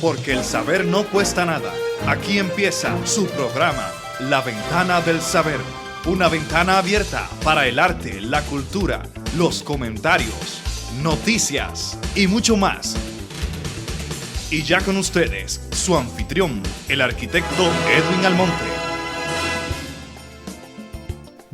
porque el saber no cuesta nada. Aquí empieza su programa, La Ventana del Saber. Una ventana abierta para el arte, la cultura, los comentarios, noticias y mucho más. Y ya con ustedes, su anfitrión, el arquitecto Edwin Almonte.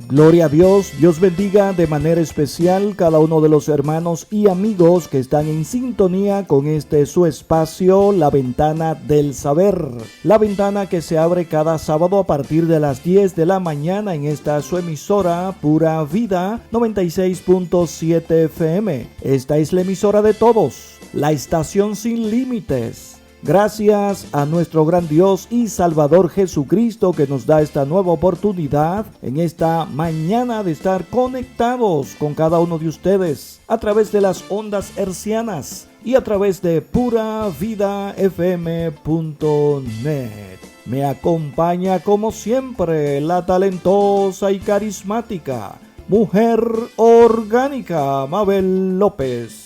Gloria a Dios, Dios bendiga de manera especial cada uno de los hermanos y amigos que están en sintonía con este su espacio, La Ventana del Saber. La ventana que se abre cada sábado a partir de las 10 de la mañana en esta su emisora Pura Vida 96.7 FM. Esta es la emisora de todos, la estación sin límites. Gracias a nuestro gran Dios y Salvador Jesucristo que nos da esta nueva oportunidad en esta mañana de estar conectados con cada uno de ustedes a través de las ondas hercianas y a través de puravidafm.net. Me acompaña como siempre la talentosa y carismática mujer orgánica Mabel López.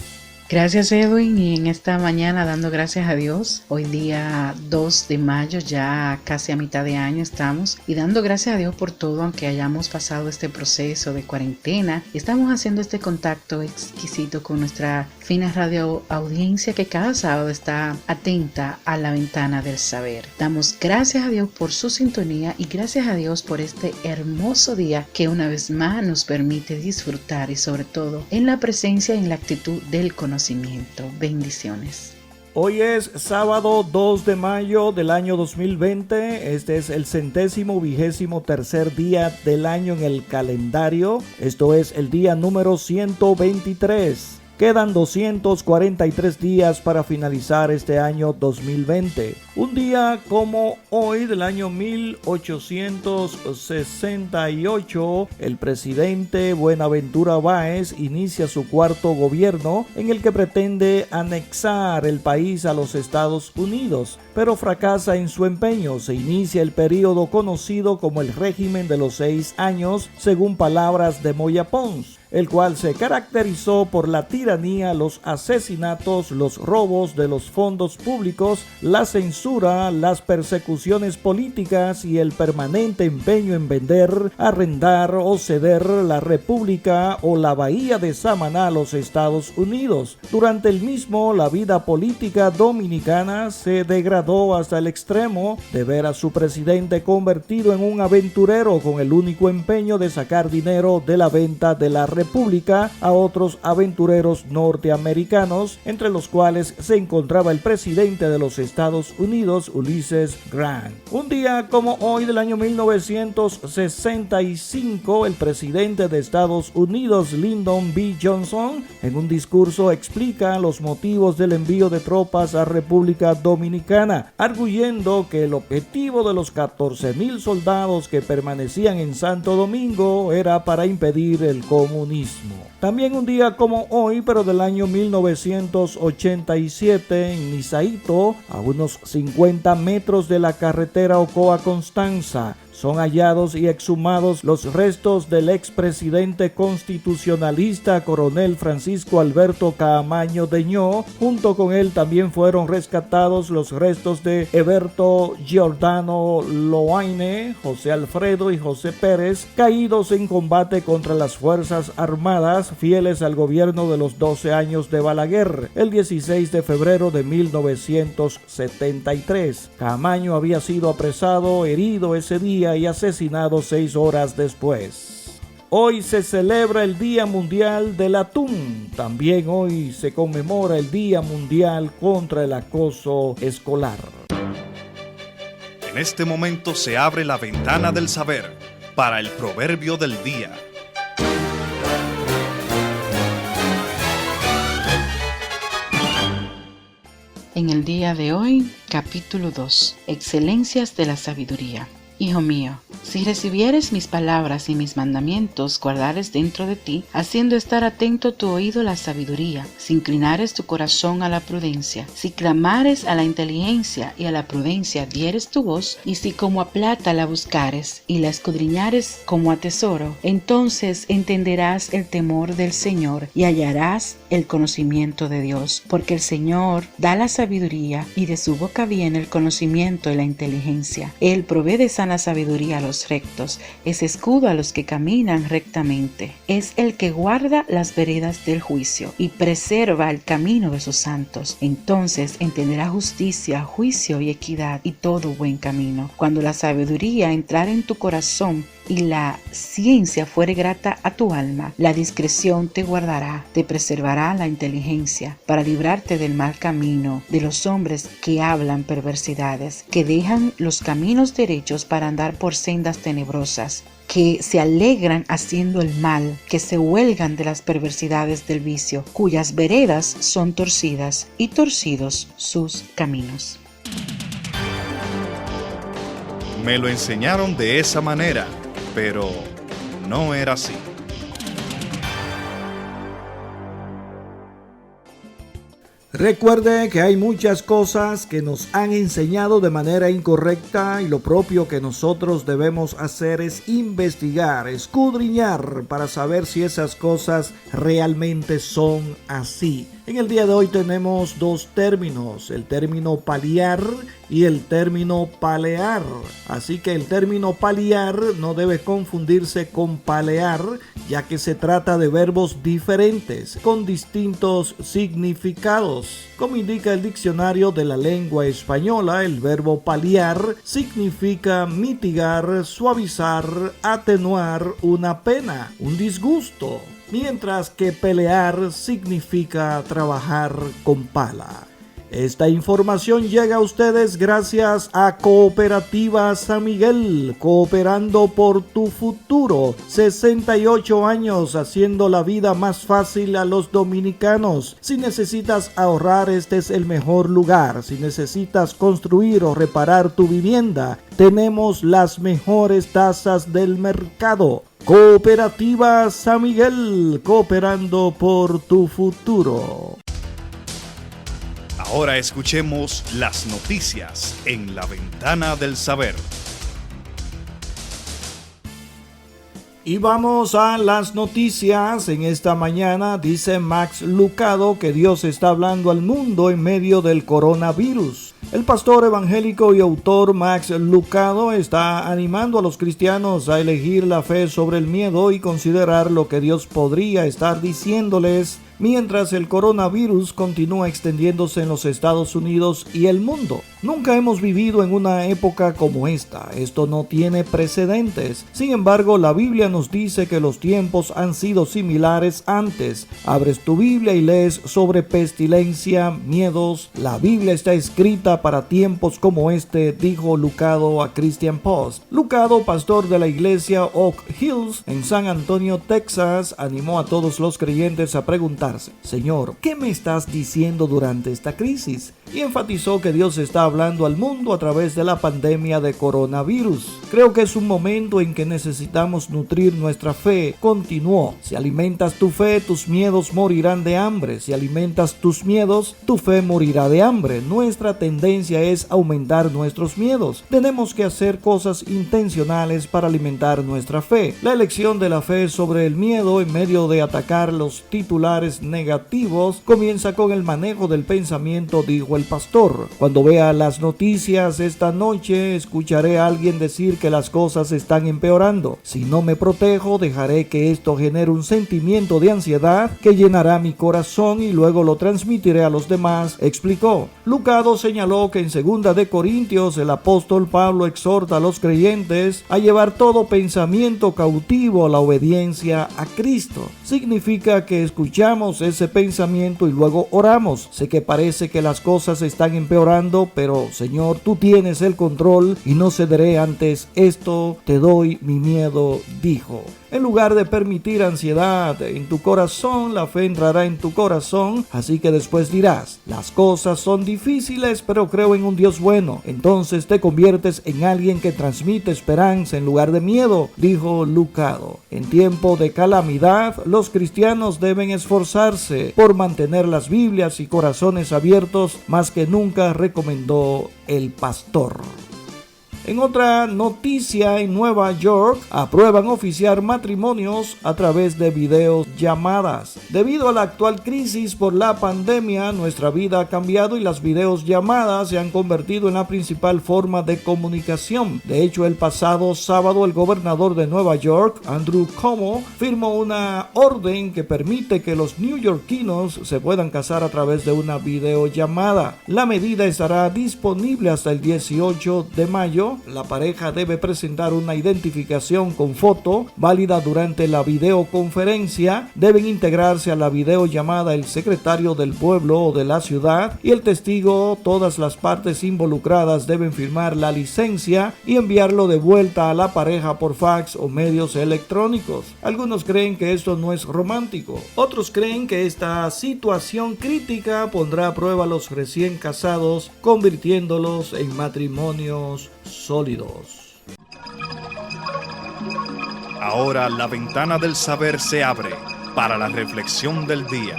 Gracias, Edwin, y en esta mañana dando gracias a Dios, hoy día 2 de mayo, ya casi a mitad de año estamos, y dando gracias a Dios por todo, aunque hayamos pasado este proceso de cuarentena, estamos haciendo este contacto exquisito con nuestra fina radio audiencia que cada sábado está atenta a la ventana del saber. Damos gracias a Dios por su sintonía y gracias a Dios por este hermoso día que una vez más nos permite disfrutar y sobre todo en la presencia y en la actitud del conocimiento. Bendiciones. Hoy es sábado 2 de mayo del año 2020. Este es el 123º día del año en el calendario. Esto es el día número 123. Quedan 243 días para finalizar este año 2020. Un día como hoy del año 1868, el presidente Buenaventura Báez inicia su cuarto gobierno en el que pretende anexar el país a los Estados Unidos, pero fracasa en su empeño. Se inicia el periodo conocido como el régimen de los 6 años, según palabras de Moya Pons, el cual se caracterizó por la tiranía, los asesinatos, los robos de los fondos públicos, la censura, las persecuciones políticas y el permanente empeño en vender, arrendar o ceder la República o la Bahía de Samaná a los Estados Unidos. Durante el mismo, la vida política dominicana se degradó hasta el extremo de ver a su presidente convertido en un aventurero con el único empeño de sacar dinero de la venta de la República a otros aventureros norteamericanos, entre los cuales se encontraba el presidente de los Estados Unidos, Ulysses Grant. Un día como hoy del año 1965, el presidente de Estados Unidos, Lyndon B. Johnson, en un discurso explica los motivos del envío de tropas a República Dominicana, arguyendo que el objetivo de los 14,000 soldados que permanecían en Santo Domingo era para impedir el comunismo. También un día como hoy, pero del año 1987, en Nizaito, a unos 50 metros de la carretera Ocoa-Constanza, son hallados y exhumados los restos del expresidente constitucionalista coronel Francisco Alberto Caamaño Deñó. Junto con él también fueron rescatados los restos de Eberto Giordano Loaine, José Alfredo y José Pérez, caídos en combate contra las Fuerzas Armadas fieles al gobierno de los 12 años de Balaguer, el 16 de febrero de 1973. Caamaño había sido apresado, herido ese día y asesinado 6 horas después. Hoy se celebra el Día Mundial del Atún. También hoy se conmemora el Día Mundial contra el Acoso Escolar. En este momento se abre la ventana del saber para el proverbio del día. En el día de hoy, capítulo 2, Excelencias de la Sabiduría. Hijo mío, si recibieres mis palabras y mis mandamientos, guardares dentro de ti, haciendo estar atento tu oído a la sabiduría, si inclinares tu corazón a la prudencia, si clamares a la inteligencia y a la prudencia dieres tu voz, y si como a plata la buscares y la escudriñares como a tesoro, entonces entenderás el temor del Señor y hallarás el conocimiento de Dios, porque el Señor da la sabiduría y de su boca viene el conocimiento y la inteligencia. Él provee de sana sabiduría a los rectos, es escudo a los que caminan rectamente, es el que guarda las veredas del juicio y preserva el camino de sus santos. Entonces entenderá justicia, juicio y equidad y todo buen camino. Cuando la sabiduría entrare en tu corazón y la ciencia fuere grata a tu alma, la discreción te guardará, te preservará la inteligencia, para librarte del mal camino, de los hombres que hablan perversidades, que dejan los caminos derechos para andar por sendas tenebrosas, que se alegran haciendo el mal, que se huelgan de las perversidades del vicio, cuyas veredas son torcidas y torcidos sus caminos. Me lo enseñaron de esa manera, pero no era así. Recuerde que hay muchas cosas que nos han enseñado de manera incorrecta y lo propio que nosotros debemos hacer es investigar, escudriñar para saber si esas cosas realmente son así. En el día de hoy tenemos dos términos, el término paliar y el término palear. Así que el término paliar no debe confundirse con palear, ya que se trata de verbos diferentes, con distintos significados. Como indica el diccionario de la lengua española, el verbo paliar significa mitigar, suavizar, atenuar una pena, un disgusto, mientras que pelear significa trabajar con pala. Esta información llega a ustedes gracias a Cooperativa San Miguel, cooperando por tu futuro. 68 años haciendo la vida más fácil a los dominicanos. Si necesitas ahorrar, este es el mejor lugar. Si necesitas construir o reparar tu vivienda, tenemos las mejores tasas del mercado. Cooperativa San Miguel, cooperando por tu futuro. Ahora escuchemos las noticias en la Ventana del Saber. Y vamos a las noticias. En esta mañana dice Max Lucado que Dios está hablando al mundo en medio del coronavirus. El pastor evangélico y autor Max Lucado está animando a los cristianos a elegir la fe sobre el miedo y considerar lo que Dios podría estar diciéndoles mientras el coronavirus continúa extendiéndose en los Estados Unidos y el mundo. Nunca hemos vivido en una época como esta. Esto no tiene precedentes. Sin embargo, la Biblia nos dice que los tiempos han sido similares antes. Abres tu Biblia y lees sobre pestilencia, miedos. La Biblia está escrita para tiempos como este, dijo Lucado a Christian Post. Lucado, pastor de la iglesia Oak Hills en San Antonio, Texas, animó a todos los creyentes a preguntarse: Señor, ¿qué me estás diciendo durante esta crisis? Y enfatizó que Dios está hablando al mundo a través de la pandemia de coronavirus. Creo que es un momento en que necesitamos nutrir nuestra fe. Continuó: si alimentas tu fe, tus miedos morirán de hambre. Si alimentas tus miedos, tu fe morirá de hambre. Nuestra tendencia es aumentar nuestros miedos. Tenemos que hacer cosas intencionales para alimentar nuestra fe. La elección de la fe sobre el miedo en medio de atacar los titulares negativos comienza con el manejo del pensamiento, dijo el pastor. Cuando vea las noticias esta noche, escucharé a alguien decir que las cosas están empeorando. Si no me protejo, dejaré que esto genere un sentimiento de ansiedad que llenará mi corazón y luego lo transmitiré a los demás, explicó. Lucado señaló que en 2 de Corintios el apóstol Pablo exhorta a los creyentes a llevar todo pensamiento cautivo a la obediencia a Cristo. Significa que escuchamos Analizamos ese pensamiento y luego oramos. Sé que parece que las cosas están empeorando, pero Señor, tú tienes el control y no cederé antes esto. Te doy mi miedo, dijo. En lugar de permitir ansiedad en tu corazón, la fe entrará en tu corazón, así que después dirás, las cosas son difíciles, pero creo en un Dios bueno. Entonces te conviertes en alguien que transmite esperanza en lugar de miedo, dijo Lucado. En tiempo de calamidad, los cristianos deben esforzarse por mantener las Biblias y corazones abiertos, más que nunca, recomendó el pastor. En otra noticia, en Nueva York aprueban oficiar matrimonios a través de videollamadas. Debido a la actual crisis por la pandemia, nuestra vida ha cambiado y las videollamadas se han convertido en la principal forma de comunicación. De hecho, el pasado sábado el gobernador de Nueva York, Andrew Cuomo, firmó una orden que permite que los neoyorquinos se puedan casar a través de una videollamada. La medida estará disponible hasta el 18 de mayo. La pareja debe presentar una identificación con foto válida durante la videoconferencia. Deben integrarse a la videollamada el secretario del pueblo o de la ciudad y el testigo. Todas las partes involucradas deben firmar la licencia y enviarlo de vuelta a la pareja por fax o medios electrónicos. Algunos creen que esto no es romántico. Otros creen que esta situación crítica pondrá a prueba a los recién casados, convirtiéndolos en matrimonios sólidos. Ahora la ventana del saber se abre para la reflexión del día.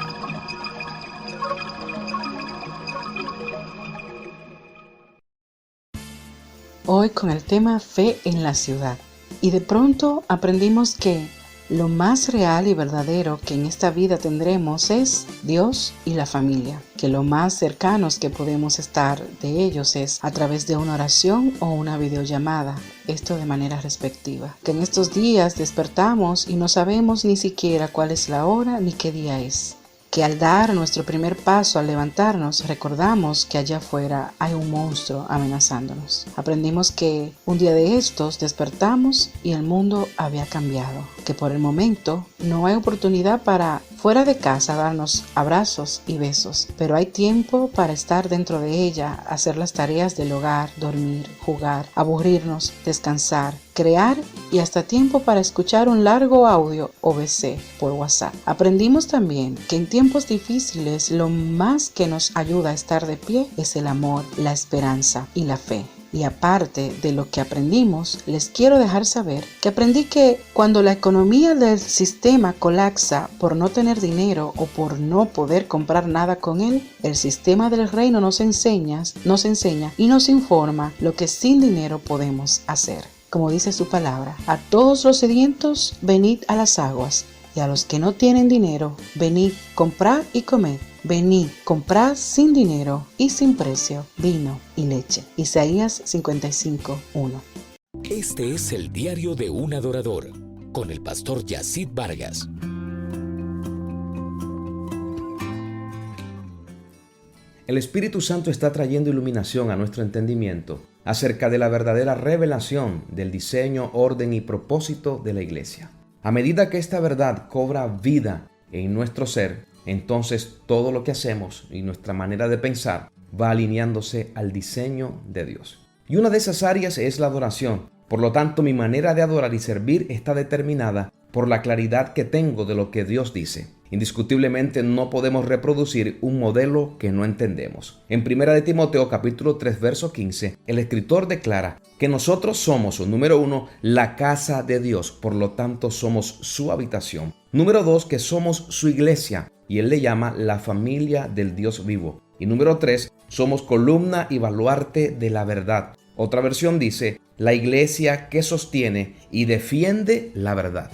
Hoy con el tema Fe en la ciudad. Y de pronto aprendimos que lo más real y verdadero que en esta vida tendremos es Dios y la familia, que lo más cercanos que podemos estar de ellos es a través de una oración o una videollamada, esto de manera respectiva. Que en estos días despertamos y no sabemos ni siquiera cuál es la hora ni qué día es. Que al dar nuestro primer paso, al levantarnos, recordamos que allá afuera hay un monstruo amenazándonos. Aprendimos que un día de estos despertamos y el mundo había cambiado. Que por el momento no hay oportunidad para fuera de casa darnos abrazos y besos, pero hay tiempo para estar dentro de ella, hacer las tareas del hogar, dormir, jugar, aburrirnos, descansar, crear y hasta tiempo para escuchar un largo audio o VC por WhatsApp. Aprendimos también que en tiempos difíciles lo más que nos ayuda a estar de pie es el amor, la esperanza y la fe. Y aparte de lo que aprendimos, les quiero dejar saber que aprendí que cuando la economía del sistema colapsa por no tener dinero o por no poder comprar nada con él, el sistema del reino nos enseña y nos informa lo que sin dinero podemos hacer. Como dice su palabra, a todos los sedientos, venid a las aguas, y a los que no tienen dinero, venid, comprad y comed. Venid, comprad sin dinero y sin precio vino y leche. Isaías 55:1. Este es el diario de un adorador, con el pastor Yacid Vargas. El Espíritu Santo está trayendo iluminación a nuestro entendimiento acerca de la verdadera revelación del diseño, orden y propósito de la iglesia. A medida que esta verdad cobra vida en nuestro ser, entonces todo lo que hacemos y nuestra manera de pensar va alineándose al diseño de Dios. Y una de esas áreas es la adoración. Por lo tanto, mi manera de adorar y servir está determinada por la claridad que tengo de lo que Dios dice. Indiscutiblemente no podemos reproducir un modelo que no entendemos. En 1 Timoteo capítulo 3 verso 15, el escritor declara que nosotros somos, número 1, la casa de Dios, por lo tanto somos su habitación. Número 2, que somos su iglesia, y él le llama la familia del Dios vivo. Y número 3, somos columna y baluarte de la verdad. Otra versión dice, la iglesia que sostiene y defiende la verdad.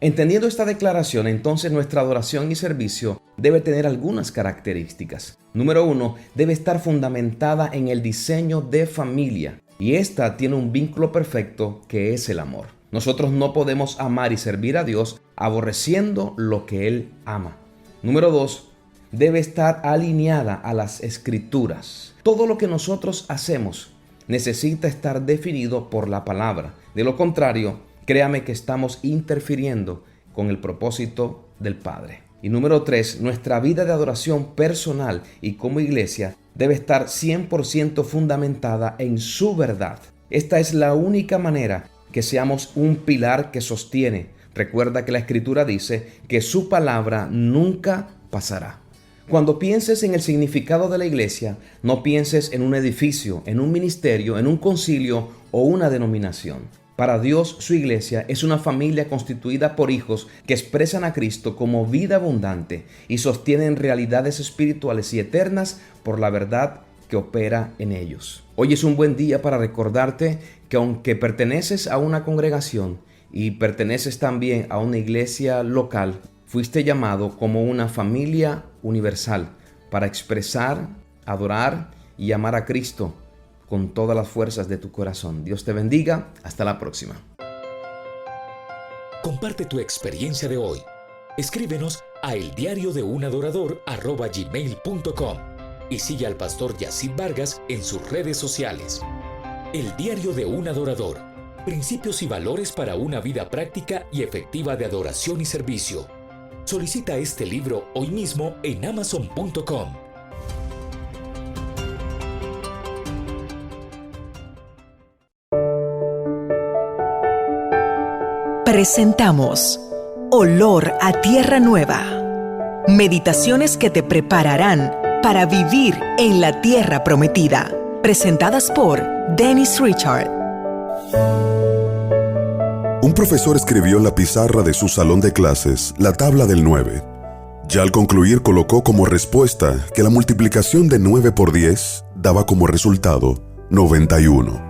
Entendiendo esta declaración, entonces nuestra adoración y servicio debe tener algunas características. Número 1, debe estar fundamentada en el diseño de familia, y esta tiene un vínculo perfecto que es el amor. Nosotros no podemos amar y servir a Dios aborreciendo lo que Él ama. Número 2, debe estar alineada a las Escrituras. Todo lo que nosotros hacemos necesita estar definido por la palabra. De lo contrario, créame que estamos interfiriendo con el propósito del Padre. Y número 3, nuestra vida de adoración personal y como iglesia debe estar 100% fundamentada en su verdad. Esta es la única manera que seamos un pilar que sostiene. Recuerda que la Escritura dice que su palabra nunca pasará. Cuando pienses en el significado de la iglesia, no pienses en un edificio, en un ministerio, en un concilio o una denominación. Para Dios, su iglesia es una familia constituida por hijos que expresan a Cristo como vida abundante y sostienen realidades espirituales y eternas por la verdad que opera en ellos. Hoy es un buen día para recordarte que aunque perteneces a una congregación y perteneces también a una iglesia local, fuiste llamado como una familia universal para expresar, adorar y amar a Cristo con todas las fuerzas de tu corazón. Dios te bendiga. Hasta la próxima. Comparte tu experiencia de hoy. Escríbenos a eldiariodeunAdorador@gmail.com y sigue al pastor Yacid Vargas en sus redes sociales. El Diario de un Adorador. Principios y valores para una vida práctica y efectiva de adoración y servicio. Solicita este libro hoy mismo en amazon.com. Presentamos Olor a Tierra Nueva. Meditaciones que te prepararán para vivir en la tierra prometida. Presentadas por Dennis Richard. Un profesor escribió en la pizarra de su salón de clases la tabla del 9. Ya al concluir colocó como respuesta que la multiplicación de 9 por 10 daba como resultado 91.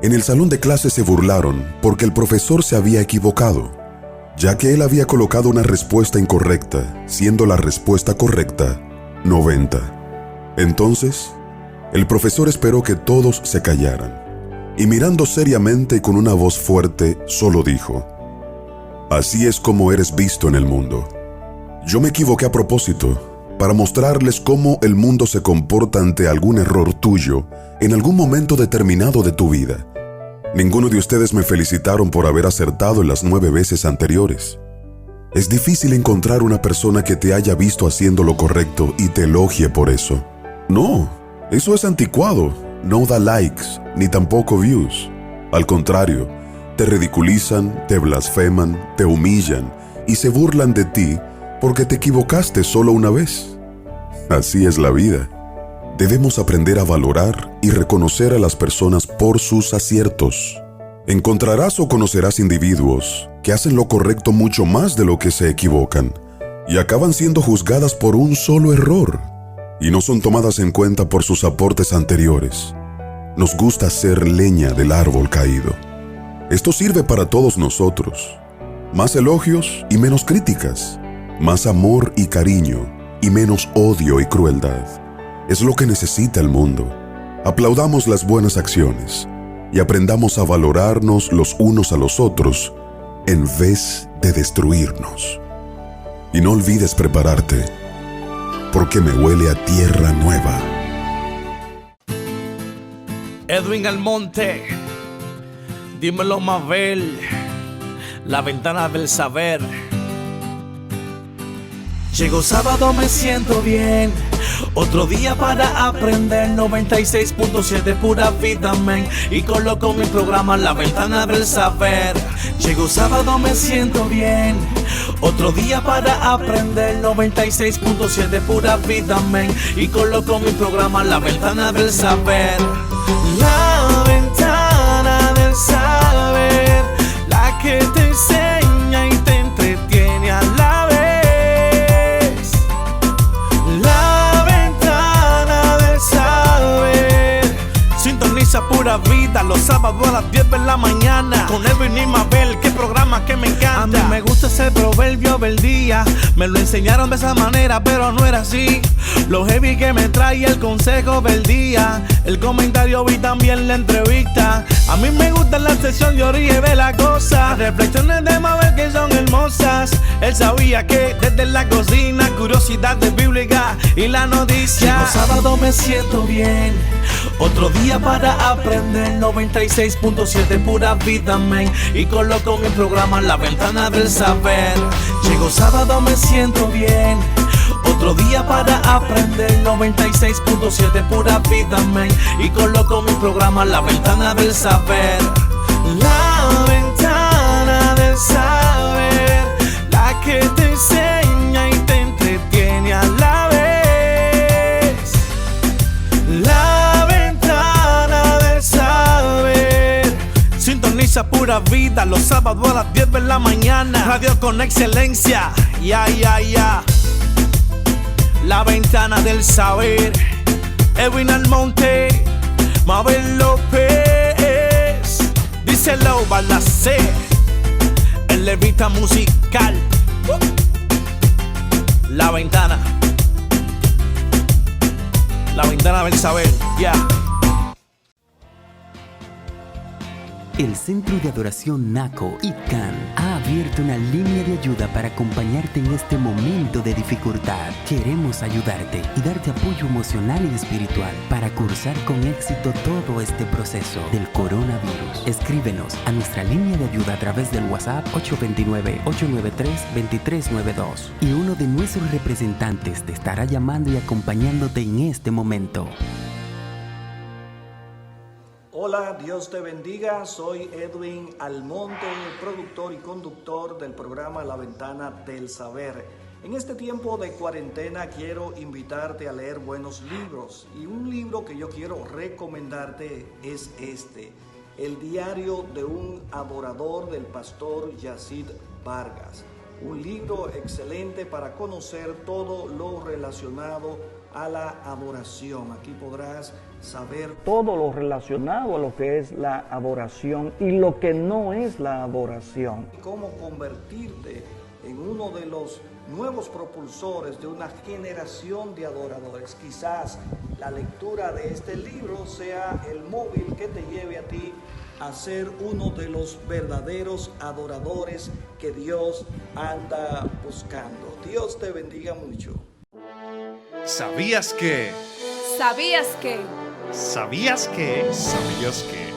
En el salón de clases se burlaron porque el profesor se había equivocado, ya que él había colocado una respuesta incorrecta, siendo la respuesta correcta 90. Entonces, el profesor esperó que todos se callaran y mirando seriamente y con una voz fuerte, solo dijo: así es como eres visto en el mundo. Yo me equivoqué a propósito, para mostrarles cómo el mundo se comporta ante algún error tuyo en algún momento determinado de tu vida. Ninguno de ustedes me felicitaron por haber acertado en las 9 veces anteriores. Es difícil encontrar una persona que te haya visto haciendo lo correcto y te elogie por eso. No, eso es anticuado, no da likes, ni tampoco views. Al contrario, te ridiculizan, te blasfeman, te humillan y se burlan de ti porque te equivocaste solo una vez. Así es la vida. Debemos aprender a valorar y reconocer a las personas por sus aciertos. Encontrarás o conocerás individuos que hacen lo correcto mucho más de lo que se equivocan y acaban siendo juzgadas por un solo error y no son tomadas en cuenta por sus aportes anteriores. Nos gusta ser leña del árbol caído. Esto sirve para todos nosotros. Más elogios y menos críticas. Más amor y cariño y menos odio y crueldad. Es lo que necesita el mundo. Aplaudamos las buenas acciones y aprendamos a valorarnos los unos a los otros en vez de destruirnos. Y no olvides prepararte, porque me huele a tierra nueva. Edwin Almonte, dímelo Mabel, la ventana del saber. Llegó sábado, me siento bien. Otro día para aprender. 96.7 pura vida, men. Y coloco mi programa La Ventana del Saber. Llegó sábado, me siento bien. Otro día para aprender. 96.7 pura vida, men. Y coloco mi programa La Ventana del Saber. La Ventana del Saber, la que te enseña y te entretiene a la vez. Pura vida, los sábados a las 10 de la mañana con Edwin y Mabel, qué programa que me encanta. A mí me gusta ese proverbio del día. Me lo enseñaron de esa manera, pero no era así. Lo heavy que me trae el consejo del día. El comentario vi también la entrevista. A mí me gusta la sesión de orilla y ve la cosa. Reflexiones de Mabel que son hermosas. Él sabía que desde la cocina, curiosidades bíblicas y la noticia. Los sábados me siento bien. Otro día para aprender, 96.7 pura vida, men. Y coloco mi programa La Ventana del Saber. Llegó sábado, me siento bien. Otro día para aprender, 96.7 pura vida, men. Y coloco mi programa La Ventana del Saber. La Ventana del Saber, la que te enseña y te entretiene a la vez. Sintoniza pura vida los sábados a las 10 de la mañana. Radio con excelencia, ya. La Ventana del Saber. Edwin Almonte, Mabel López, díselo Balacé, el levita musical. La Ventana del Saber, ya. El Centro de Adoración NACO ICANN ha abierto una línea de ayuda para acompañarte en este momento de dificultad. Queremos ayudarte y darte apoyo emocional y espiritual para cursar con éxito todo este proceso del coronavirus. Escríbenos a nuestra línea de ayuda a través del WhatsApp 829-893-2392 y uno de nuestros representantes te estará llamando y acompañándote en este momento. Hola, Dios te bendiga, soy Edwin Almonte, productor y conductor del programa La Ventana del Saber. En este tiempo de cuarentena quiero invitarte a leer buenos libros y un libro que yo quiero recomendarte es este, El diario de un adorador del pastor Yacid Vargas. Un libro excelente para conocer todo lo relacionado a la adoración. Aquí podrás saber todo lo relacionado a lo que es la adoración y lo que no es la adoración. Cómo convertirte en uno de los nuevos propulsores de una generación de adoradores. Quizás la lectura de este libro sea el móvil que te lleve a ti a ser uno de los verdaderos adoradores que Dios anda buscando. Dios te bendiga mucho. ¿Sabías que? ¿Sabías que? ¿Sabías que? ¿Sabías que?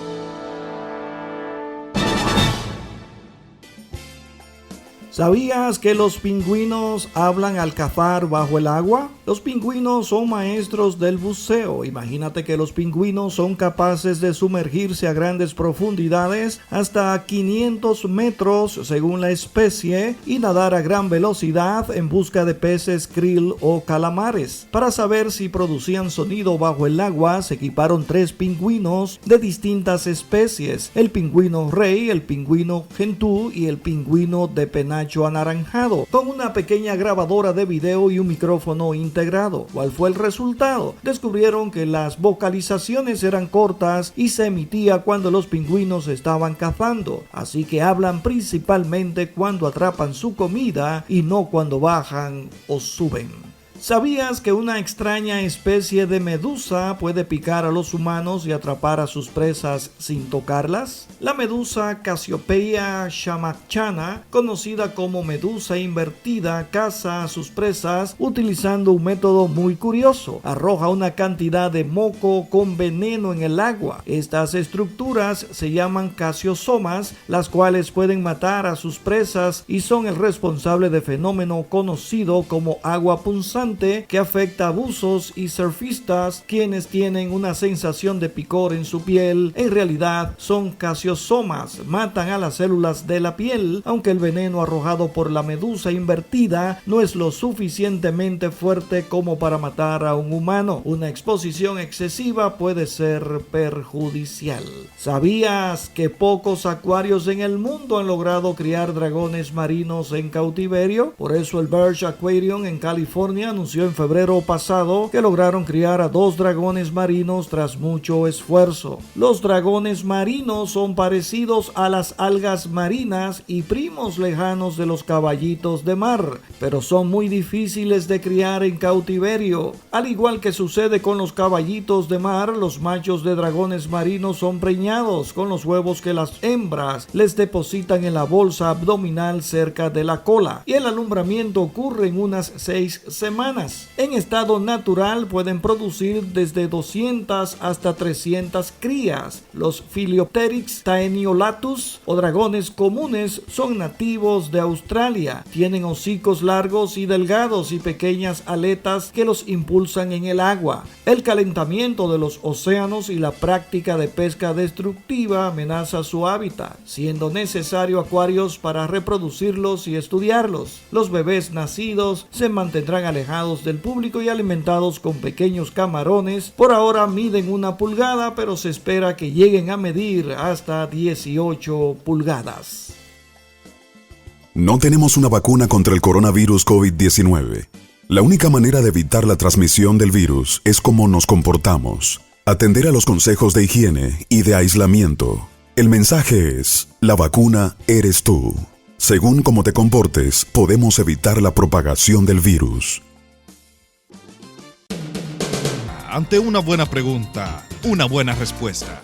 ¿Sabías que los pingüinos hablan al cazar bajo el agua? Los pingüinos son maestros del buceo. Imagínate que los pingüinos son capaces de sumergirse a grandes profundidades, hasta 500 metros según la especie, y nadar a gran velocidad en busca de peces, krill o calamares. Para saber si producían sonido bajo el agua, se equiparon 3 pingüinos de distintas especies: el pingüino rey, el pingüino gentú y el pingüino de penacho anaranjado, con una pequeña grabadora de video y un micrófono integrado. ¿Cuál fue el resultado? Descubrieron que las vocalizaciones eran cortas y se emitía cuando los pingüinos estaban cazando, así que hablan principalmente cuando atrapan su comida y no cuando bajan o suben. ¿Sabías que una extraña especie de medusa puede picar a los humanos y atrapar a sus presas sin tocarlas? La medusa Cassiopeia shamachana, conocida como medusa invertida, caza a sus presas utilizando un método muy curioso. Arroja una cantidad de moco con veneno en el agua. Estas estructuras se llaman casiosomas, las cuales pueden matar a sus presas y son el responsable de fenómeno conocido como agua punzante, que afecta a buzos y surfistas, quienes tienen una sensación de picor en su piel. En realidad son casiosomas, matan a las células de la piel, aunque el veneno arrojado por la medusa invertida no es lo suficientemente fuerte como para matar a un humano. Una exposición excesiva puede ser perjudicial. ¿Sabías que pocos acuarios en el mundo han logrado criar dragones marinos en cautiverio? Por eso el Birch Aquarium en California anunció en febrero pasado que lograron criar a 2 dragones marinos tras mucho esfuerzo. Los dragones marinos son parecidos a las algas marinas y primos lejanos de los caballitos de mar, pero son muy difíciles de criar en cautiverio. Al igual que sucede con los caballitos de mar, los machos de dragones marinos son preñados con los huevos que las hembras les depositan en la bolsa abdominal cerca de la cola, y el alumbramiento ocurre en unas 6 semanas. semanas. En estado natural pueden producir desde 200 hasta 300 crías. Los Philiopteryx taeniolatus o dragones comunes son nativos de Australia. Tienen hocicos largos y delgados y pequeñas aletas que los impulsan en el agua. El calentamiento de los océanos y la práctica de pesca destructiva amenaza su hábitat, siendo necesario acuarios para reproducirlos y estudiarlos. Los bebés nacidos se mantendrán alejados del público y alimentados con pequeños camarones. Por ahora miden 1 pulgada, pero se espera que lleguen a medir hasta 18 pulgadas. No tenemos una vacuna contra el coronavirus COVID-19. La única manera de evitar la transmisión del virus es cómo nos comportamos. Atender a los consejos de higiene y de aislamiento. El mensaje es: la vacuna eres tú. Según cómo te comportes, podemos evitar la propagación del virus. Ante una buena pregunta, una buena respuesta.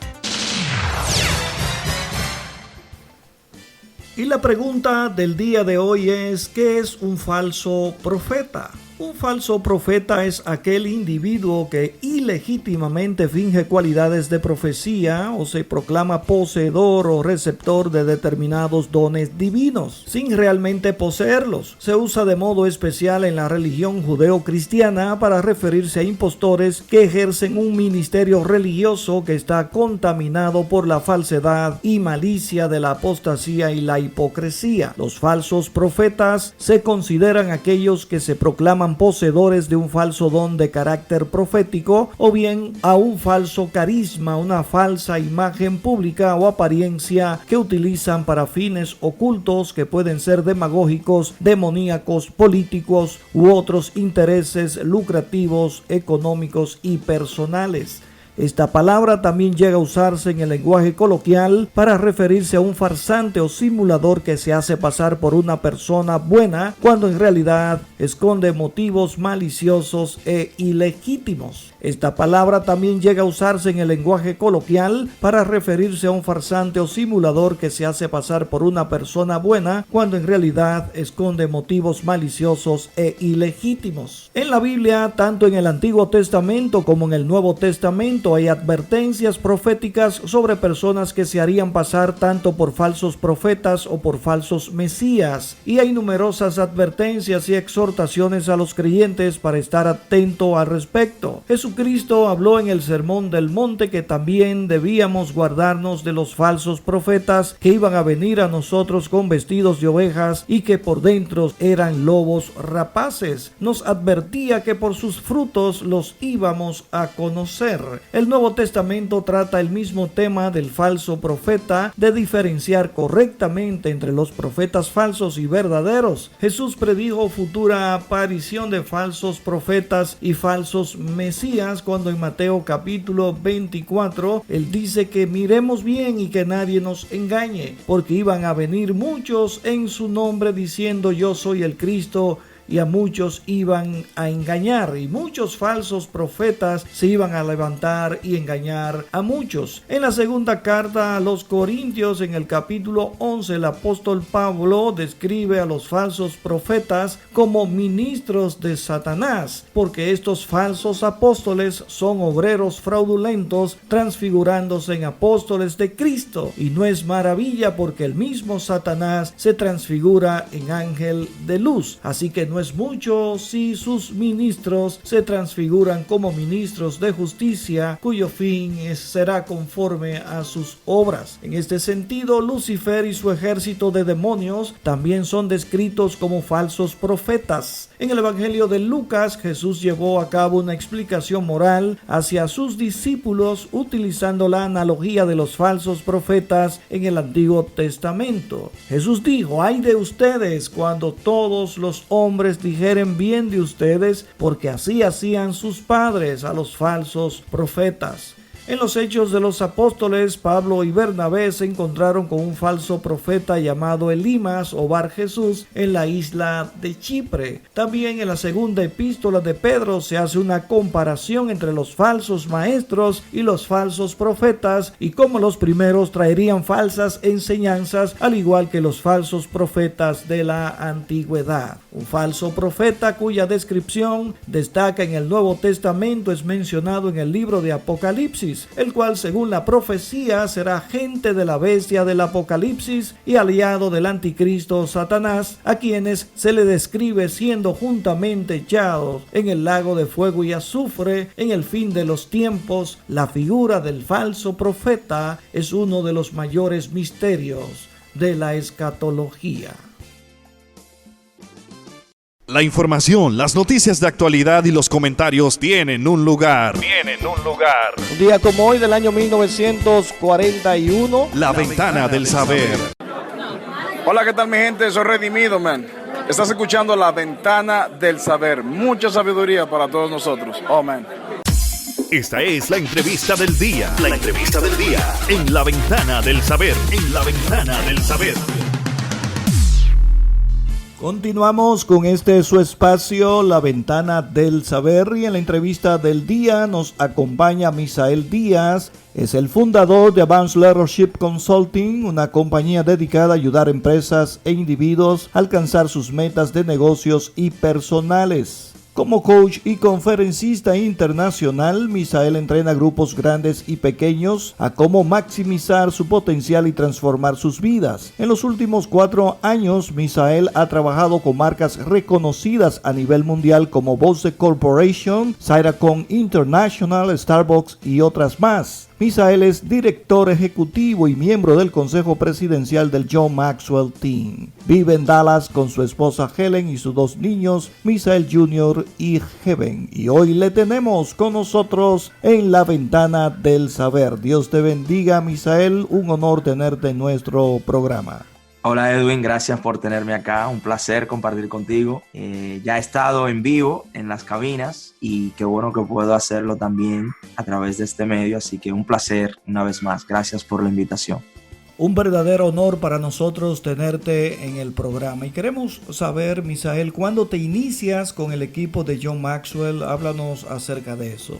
Y la pregunta del día de hoy es: ¿qué es un falso profeta? Un falso profeta es aquel individuo que ilegítimamente finge cualidades de profecía o se proclama poseedor o receptor de determinados dones divinos, sin realmente poseerlos. Se usa de modo especial en la religión judeo-cristiana para referirse a impostores que ejercen un ministerio religioso que está contaminado por la falsedad y malicia de la apostasía y la hipocresía. Los falsos profetas se consideran aquellos que se proclaman poseedores de un falso don de carácter profético o bien a un falso carisma, una falsa imagen pública o apariencia que utilizan para fines ocultos que pueden ser demagógicos, demoníacos, políticos u otros intereses lucrativos, económicos y personales. Esta palabra también llega a usarse en el lenguaje coloquial para referirse a un farsante o simulador que se hace pasar por una persona buena cuando en realidad esconde motivos maliciosos e ilegítimos. Esta palabra también llega a usarse en el lenguaje coloquial para referirse a un farsante o simulador que se hace pasar por una persona buena cuando en realidad esconde motivos maliciosos e ilegítimos. En la Biblia, tanto en el Antiguo Testamento como en el Nuevo Testamento, hay advertencias proféticas sobre personas que se harían pasar tanto por falsos profetas o por falsos mesías, y hay numerosas advertencias y exhortaciones a los creyentes para estar atento al respecto. Jesucristo habló en el Sermón del Monte que también debíamos guardarnos de los falsos profetas que iban a venir a nosotros con vestidos de ovejas y que por dentro eran lobos rapaces. Nos advertía que por sus frutos los íbamos a conocer. El Nuevo Testamento trata el mismo tema del falso profeta, de diferenciar correctamente entre los profetas falsos y verdaderos. Jesús predijo futura aparición de falsos profetas y falsos mesías cuando en Mateo capítulo 24 él dice que miremos bien y que nadie nos engañe, porque iban a venir muchos en su nombre diciendo yo soy el Cristo, y a muchos iban a engañar, y muchos falsos profetas se iban a levantar y engañar a muchos. En la segunda carta a los Corintios, en el capítulo 11, el apóstol Pablo describe a los falsos profetas como ministros de Satanás, porque estos falsos apóstoles son obreros fraudulentos, transfigurándose en apóstoles de Cristo, y no es maravilla porque el mismo Satanás se transfigura en ángel de luz. Así que no es mucho si sus ministros se transfiguran como ministros de justicia, cuyo fin será conforme a sus obras. En este sentido, Lucifer y su ejército de demonios también son descritos como falsos profetas. En el Evangelio de Lucas, Jesús llevó a cabo una explicación moral hacia sus discípulos utilizando la analogía de los falsos profetas en el Antiguo Testamento. Jesús dijo: ay de ustedes cuando todos los hombres dijeren bien de ustedes, porque así hacían sus padres a los falsos profetas. En los Hechos de los Apóstoles, Pablo y Bernabé se encontraron con un falso profeta llamado Elimas o Bar Jesús en la isla de Chipre. También en la segunda epístola de Pedro se hace una comparación entre los falsos maestros y los falsos profetas y cómo los primeros traerían falsas enseñanzas al igual que los falsos profetas de la antigüedad. Un falso profeta cuya descripción destaca en el Nuevo Testamento es mencionado en el libro de Apocalipsis, el cual según la profecía será agente de la bestia del Apocalipsis y aliado del anticristo Satanás, a quienes se le describe siendo juntamente echados en el lago de fuego y azufre en el fin de los tiempos. La figura del falso profeta es uno de los mayores misterios de la escatología. La información, las noticias de actualidad y los comentarios tienen un lugar. Un día como hoy del año 1941. La Ventana del Saber. Hola, ¿qué tal mi gente? Soy Redimido, man. Estás escuchando La Ventana del Saber. Mucha sabiduría para todos nosotros. Oh, man. Esta es la entrevista del día. En La Ventana del Saber. Continuamos con su espacio, La Ventana del Saber, y en la entrevista del día nos acompaña Misael Díaz. Es el fundador de Advanced Leadership Consulting, una compañía dedicada a ayudar a empresas e individuos a alcanzar sus metas de negocios y personales. Como coach y conferencista internacional, Misael entrena grupos grandes y pequeños a cómo maximizar su potencial y transformar sus vidas. En los últimos 4 años, Misael ha trabajado con marcas reconocidas a nivel mundial como Bose Corporation, Cyracon International, Starbucks y otras más. Misael es director ejecutivo y miembro del Consejo Presidencial del John Maxwell Team. Vive en Dallas con su esposa Helen y sus 2 niños, Misael Jr. y Heaven. Y hoy le tenemos con nosotros en La Ventana del Saber. Dios te bendiga, Misael. Un honor tenerte en nuestro programa. Hola Edwin, gracias por tenerme acá, un placer compartir contigo. Ya he estado en vivo en las cabinas y qué bueno que puedo hacerlo también a través de este medio, así que un placer una vez más, gracias por la invitación. Un verdadero honor para nosotros tenerte en el programa y queremos saber, Misael, ¿cuándo te inicias con el equipo de John Maxwell? Háblanos acerca de eso.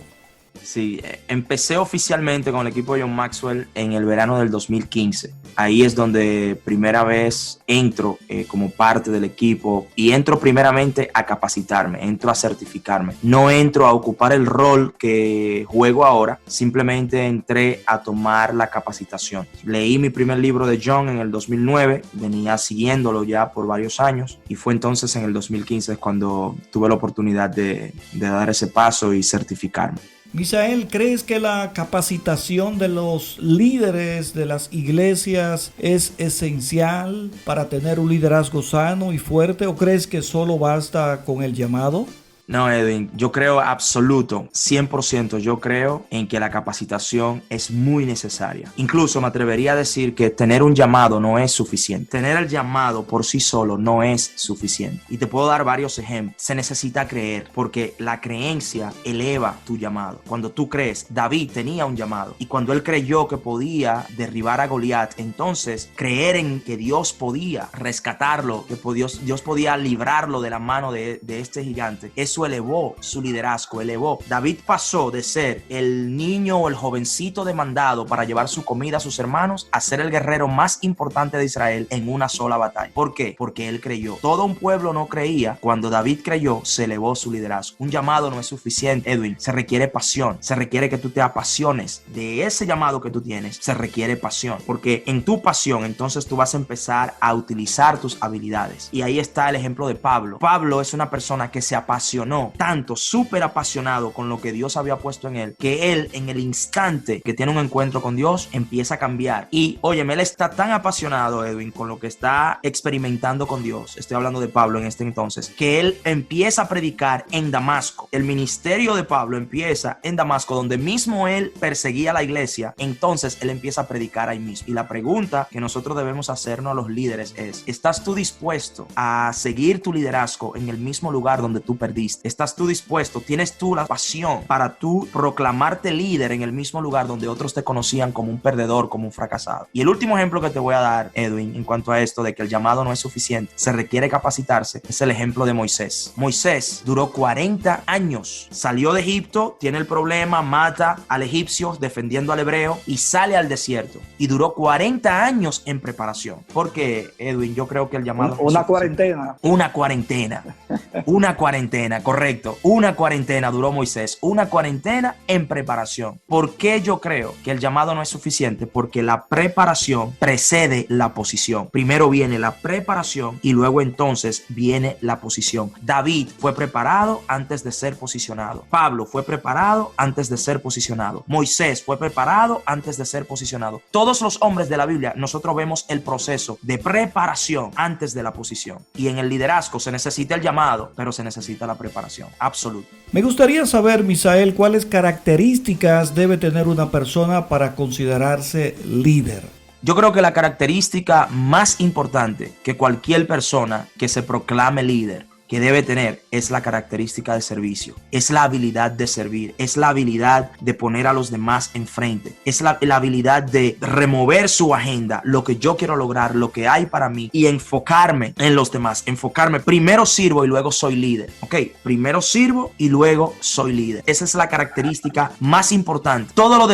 Sí, empecé oficialmente con el equipo de John Maxwell en el verano del 2015. Ahí es donde primera vez entro como parte del equipo y entro primeramente a capacitarme, entro a certificarme. No entro a ocupar el rol que juego ahora, simplemente entré a tomar la capacitación. Leí mi primer libro de John en el 2009, venía siguiéndolo ya por varios años y fue entonces en el 2015 cuando tuve la oportunidad de dar ese paso y certificarme. Misael, ¿crees que la capacitación de los líderes de las iglesias es esencial para tener un liderazgo sano y fuerte, o crees que solo basta con el llamado? No, Edwin, yo creo absoluto, 100%, yo creo en que la capacitación es muy necesaria. Incluso me atrevería a decir que tener un llamado no es suficiente. Tener el llamado por sí solo no es suficiente. Y te puedo dar varios ejemplos. Se necesita creer, porque la creencia eleva tu llamado. Cuando tú crees, David tenía un llamado. Y cuando él creyó que podía derribar a Goliat, entonces creer en que Dios podía rescatarlo, que Dios podía librarlo de la mano de este gigante, eso elevó su liderazgo, David pasó de ser el niño o el jovencito demandado para llevar su comida a sus hermanos a ser el guerrero más importante de Israel en una sola batalla. ¿Por qué? Porque él creyó. Todo un pueblo no creía. Cuando David creyó, se elevó su liderazgo. Un llamado no es suficiente, Edwin. Se requiere pasión. Se requiere que tú te apasiones de ese llamado que tú tienes. Se requiere pasión, porque en tu pasión entonces tú vas a empezar a utilizar tus habilidades. Y ahí está el ejemplo de Pablo. Pablo es una persona que se apasionó tanto, súper apasionado con lo que Dios había puesto en él, que él en el instante que tiene un encuentro con Dios empieza a cambiar. Y óyeme, él está tan apasionado, Edwin, con lo que está experimentando con Dios, estoy hablando de Pablo en este entonces, que él empieza a predicar en Damasco. El ministerio de Pablo empieza en Damasco, donde mismo él perseguía a la iglesia. Entonces él empieza a predicar ahí mismo. Y la pregunta que nosotros debemos hacernos a los líderes es: ¿estás tú dispuesto a seguir tu liderazgo en el mismo lugar donde tú perdiste? dispuesta, estás tú dispuesto, tienes tú la pasión para tú proclamarte líder en el mismo lugar donde otros te conocían como un perdedor, como un fracasado. Y el último ejemplo que te voy a dar, Edwin, en cuanto a esto de que el llamado no es suficiente, se requiere capacitarse, es el ejemplo de Moisés. Moisés duró 40 años, salió de Egipto, tiene el problema, mata al egipcio defendiendo al hebreo y sale al desierto. Y duró 40 años en preparación. Porque, Edwin, yo creo que el llamado... Una cuarentena. Una cuarentena, correcto. Una cuarentena duró Moisés. Una cuarentena en preparación. ¿Por qué yo creo que el llamado no es suficiente? Porque la preparación precede la posición. Primero viene la preparación y luego entonces viene la posición. David fue preparado antes de ser posicionado. Pablo fue preparado antes de ser posicionado. Moisés fue preparado antes de ser posicionado. Todos los hombres de la Biblia, nosotros vemos el proceso de preparación antes de la posición. Y en el liderazgo se necesita el llamado, pero se necesita la preparación absoluta. Me gustaría saber, Misael, cuáles características debe tener una persona para considerarse líder. Yo creo que la característica más importante que cualquier persona que se proclame líder que debe tener es la característica de servicio, es la habilidad de servir, es la habilidad de poner a los demás enfrente, es la habilidad de remover su agenda, lo que yo quiero lograr, lo que hay para mí y enfocarme en los demás, enfocarme, primero sirvo y luego soy líder, ¿ok? Primero sirvo y luego soy líder. Esa es la característica más importante. Todo lo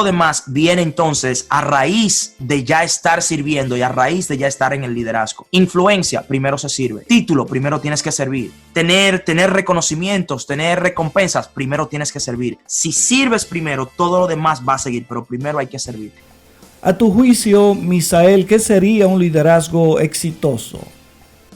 demás viene entonces a raíz de ya estar sirviendo y a raíz de ya estar en el liderazgo. Influencia, primero se sirve. Título, primero tienes que servir. Tener reconocimientos, tener recompensas, primero tienes que servir. Si sirves primero, todo lo demás va a seguir, pero primero hay que servir. A tu juicio, Misael, ¿qué sería un liderazgo exitoso?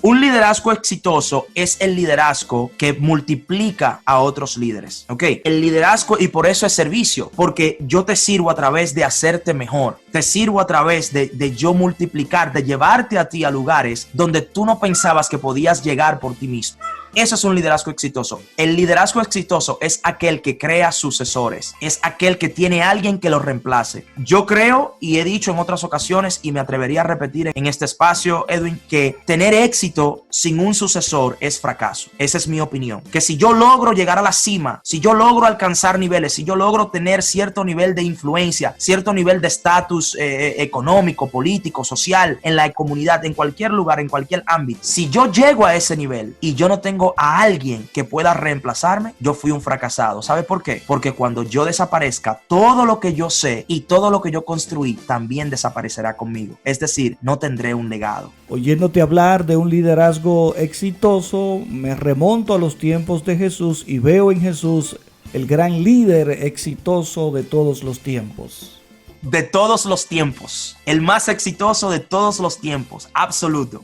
Un liderazgo exitoso es el liderazgo que multiplica a otros líderes, ¿ok? El liderazgo, y por eso es servicio, porque yo te sirvo a través de hacerte mejor, te sirvo a través de yo multiplicar, de llevarte a ti a lugares donde tú no pensabas que podías llegar por ti mismo. Eso es un liderazgo exitoso. El liderazgo exitoso es aquel que crea sucesores, es aquel que tiene a alguien que lo reemplace. Yo creo, y he dicho en otras ocasiones, y me atrevería a repetir en este espacio, Edwin, que tener éxito sin un sucesor es fracaso. Esa es mi opinión. Que si yo logro llegar a la cima, si yo logro alcanzar niveles, si yo logro tener cierto nivel de influencia, cierto nivel de estatus económico, político, social, en la comunidad, en cualquier lugar, en cualquier ámbito, si yo llego a ese nivel y yo no tengo a alguien que pueda reemplazarme, yo fui un fracasado. ¿Sabe por qué? Porque cuando yo desaparezca, todo lo que yo sé y todo lo que yo construí también desaparecerá conmigo. Es decir, no tendré un legado. Oyéndote hablar de un liderazgo exitoso, me remonto a los tiempos de Jesús y veo en Jesús el gran líder exitoso de todos los tiempos. De todos los tiempos, el más exitoso de todos los tiempos, absoluto.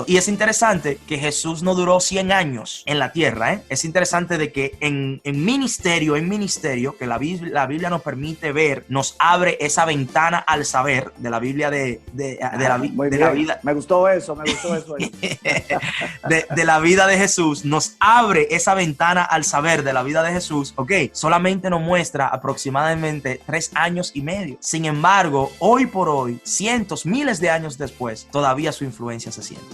Y es interesante que Jesús no duró 100 años en la tierra, ¿eh? Es interesante de que en ministerio, que la Biblia nos permite ver, nos abre esa ventana al saber de la Biblia de la vida. Me gustó eso. de la vida de Jesús, nos abre esa ventana al saber de la vida de Jesús, ok, solamente nos muestra aproximadamente 3 años y medio. Sin embargo, hoy por hoy, cientos, miles de años después, todavía su influencia se siente.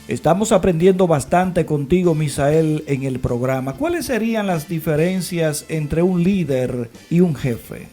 Estamos aprendiendo bastante contigo, Misael, en el programa. ¿Cuáles serían las diferencias entre un líder y un jefe?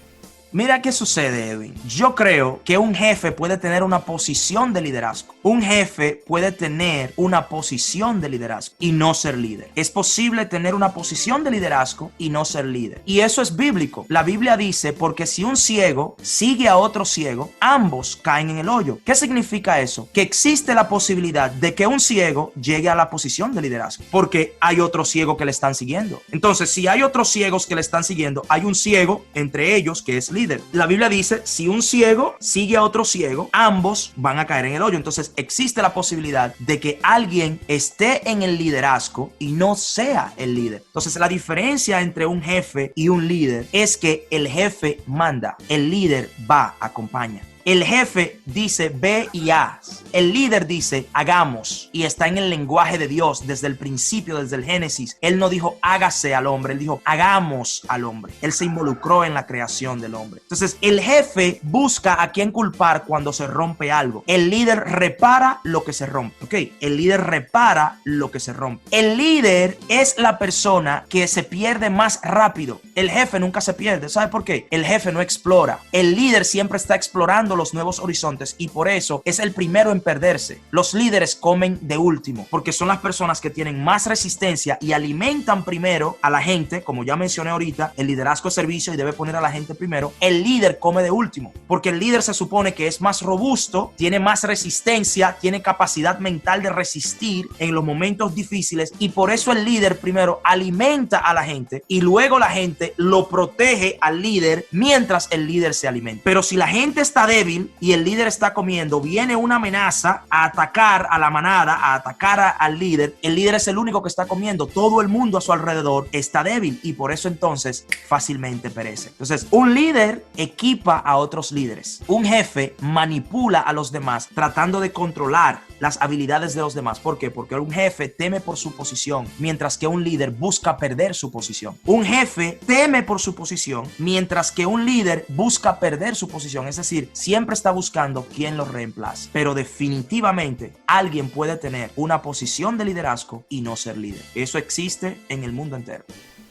Mira qué sucede, Edwin. Yo creo que un jefe puede tener una posición de liderazgo. Un jefe puede tener una posición de liderazgo y no ser líder. Es posible tener una posición de liderazgo y no ser líder. Y eso es bíblico. La Biblia dice, porque si un ciego sigue a otro ciego, ambos caen en el hoyo. ¿Qué significa eso? Que existe la posibilidad de que un ciego llegue a la posición de liderazgo, porque hay otro ciego que le están siguiendo. Entonces, si hay otros ciegos que le están siguiendo, hay un ciego entre ellos que es líder. La Biblia dice, si un ciego sigue a otro ciego, ambos van a caer en el hoyo. Entonces existe la posibilidad de que alguien esté en el liderazgo y no sea el líder. Entonces la diferencia entre un jefe y un líder es que el jefe manda, el líder va, acompaña. El jefe dice ve y haz. El líder dice hagamos. Y está en el lenguaje de Dios desde el principio, desde el Génesis. Él no dijo hágase al hombre, él dijo hagamos al hombre. Él se involucró en la creación del hombre. Entonces el jefe busca a quién culpar cuando se rompe algo. El líder repara lo que se rompe. ¿Ok? El líder repara lo que se rompe. El líder es la persona que se pierde más rápido. El jefe nunca se pierde. ¿Sabe por qué? El jefe no explora. El líder siempre está explorando los nuevos horizontes y por eso es el primero en perderse. Los líderes comen de último porque son las personas que tienen más resistencia y alimentan primero a la gente. Como ya mencioné ahorita, el liderazgo es servicio y debe poner a la gente primero. El líder come de último porque el líder se supone que es más robusto, tiene más resistencia, tiene capacidad mental de resistir en los momentos difíciles y por eso el líder primero alimenta a la gente y luego la gente lo protege al líder mientras el líder se alimenta. Pero si la gente está débil y el líder está comiendo, viene una amenaza a atacar a la manada, a atacar al líder. El líder es el único que está comiendo. Todo el mundo a su alrededor está débil y por eso entonces fácilmente perece. Entonces, un líder equipa a otros líderes. Un jefe manipula a los demás tratando de controlar las habilidades de los demás. ¿Por qué? Porque un jefe teme por su posición, mientras que un líder busca perder su posición. Un jefe teme por su posición, mientras que un líder busca perder su posición. Es decir, siempre está buscando quién lo reemplace. Pero definitivamente alguien puede tener una posición de liderazgo y no ser líder. Eso existe en el mundo entero.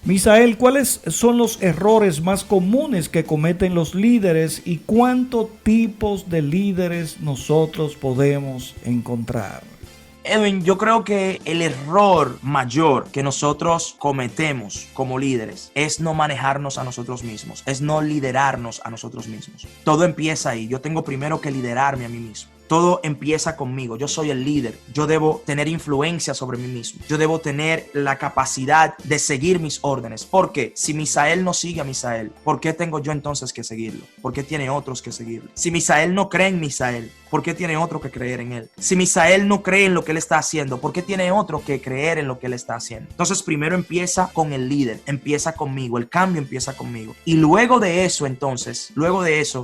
Misael, ¿cuáles son los errores más comunes que cometen los líderes y cuántos tipos de líderes nosotros podemos encontrar? Edwin, yo creo que el error mayor que nosotros cometemos como líderes es no manejarnos a nosotros mismos, es no liderarnos a nosotros mismos. Todo empieza ahí. Yo tengo primero que liderarme a mí mismo. Todo empieza conmigo. Yo soy el líder. Yo debo tener influencia sobre mí mismo. Yo debo tener la capacidad de seguir mis órdenes. ¿Por qué? Si Misael no sigue a Misael, ¿por qué tengo yo entonces que seguirlo? ¿Por qué tiene otros que seguirlo? Si Misael no cree en Misael, ¿por qué tiene otro que creer en él? Si Misael no cree en lo que él está haciendo, ¿por qué tiene otro que creer en lo que él está haciendo? Entonces primero empieza con el líder, empieza conmigo, el cambio empieza conmigo. Y luego de eso entonces,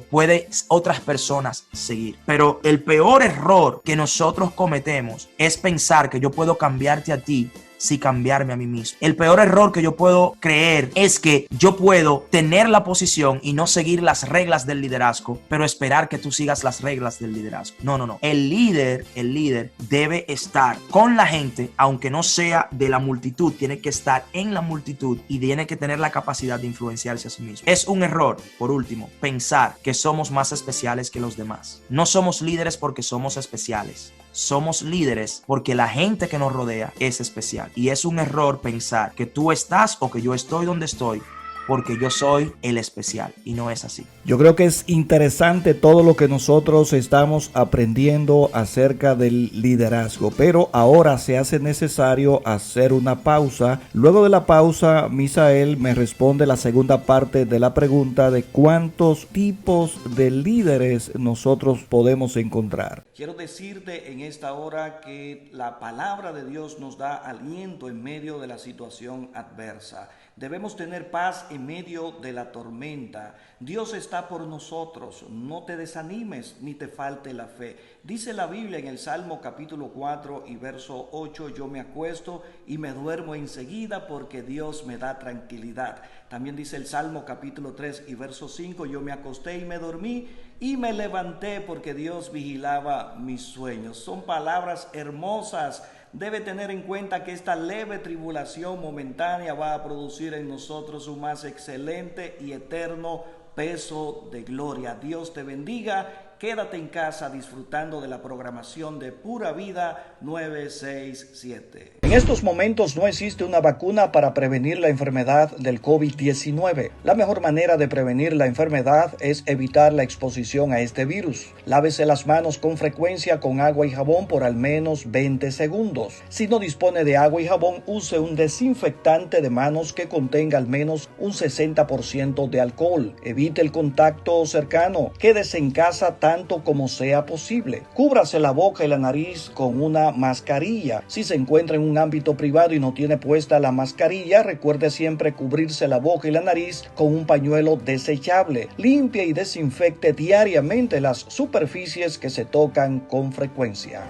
puede otras personas seguir. Pero el peor error que nosotros cometemos es pensar que yo puedo cambiarte a ti sin cambiarme a mí mismo. El peor error que yo puedo creer es que yo puedo tener la posición y no seguir las reglas del liderazgo, pero esperar que tú sigas las reglas del liderazgo. No. El líder debe estar con la gente, aunque no sea de la multitud, tiene que estar en la multitud y tiene que tener la capacidad de influenciarse a sí mismo. Es un error, por último, pensar que somos más especiales que los demás. No somos líderes porque somos especiales. Somos líderes porque la gente que nos rodea es especial. Y es un error pensar que tú estás o que yo estoy donde estoy porque yo soy el especial, y no es así. Yo creo que es interesante todo lo que nosotros estamos aprendiendo acerca del liderazgo, pero ahora se hace necesario hacer una pausa. Luego de la pausa, Misael me responde la segunda parte de la pregunta de cuántos tipos de líderes nosotros podemos encontrar. Quiero decirte en esta hora que la palabra de Dios nos da aliento en medio de la situación adversa. Debemos tener paz en medio de la tormenta. Dios está por nosotros. No te desanimes ni te falte la fe. Dice la Biblia en el Salmo capítulo 4 y verso 8, yo me acuesto y me duermo enseguida porque Dios me da tranquilidad. También dice el Salmo capítulo 3 y verso 5, yo me acosté y me dormí y me levanté porque Dios vigilaba mis sueños. Son palabras hermosas. Debe tener en cuenta que esta leve tribulación momentánea va a producir en nosotros un más excelente y eterno peso de gloria. Dios te bendiga. Quédate en casa disfrutando de la programación de Pura Vida 967. En estos momentos no existe una vacuna para prevenir la enfermedad del COVID-19. La mejor manera de prevenir la enfermedad es evitar la exposición a este virus. Lávese las manos con frecuencia con agua y jabón por al menos 20 segundos. Si no dispone de agua y jabón, use un desinfectante de manos que contenga al menos un 60% de alcohol. Evite Evite el contacto cercano. Quédese en casa tanto como sea posible. Cúbrase la boca y la nariz con una mascarilla. Si se encuentra en un ámbito privado y no tiene puesta la mascarilla, recuerde siempre cubrirse la boca y la nariz con un pañuelo desechable. Limpie y desinfecte diariamente las superficies que se tocan con frecuencia.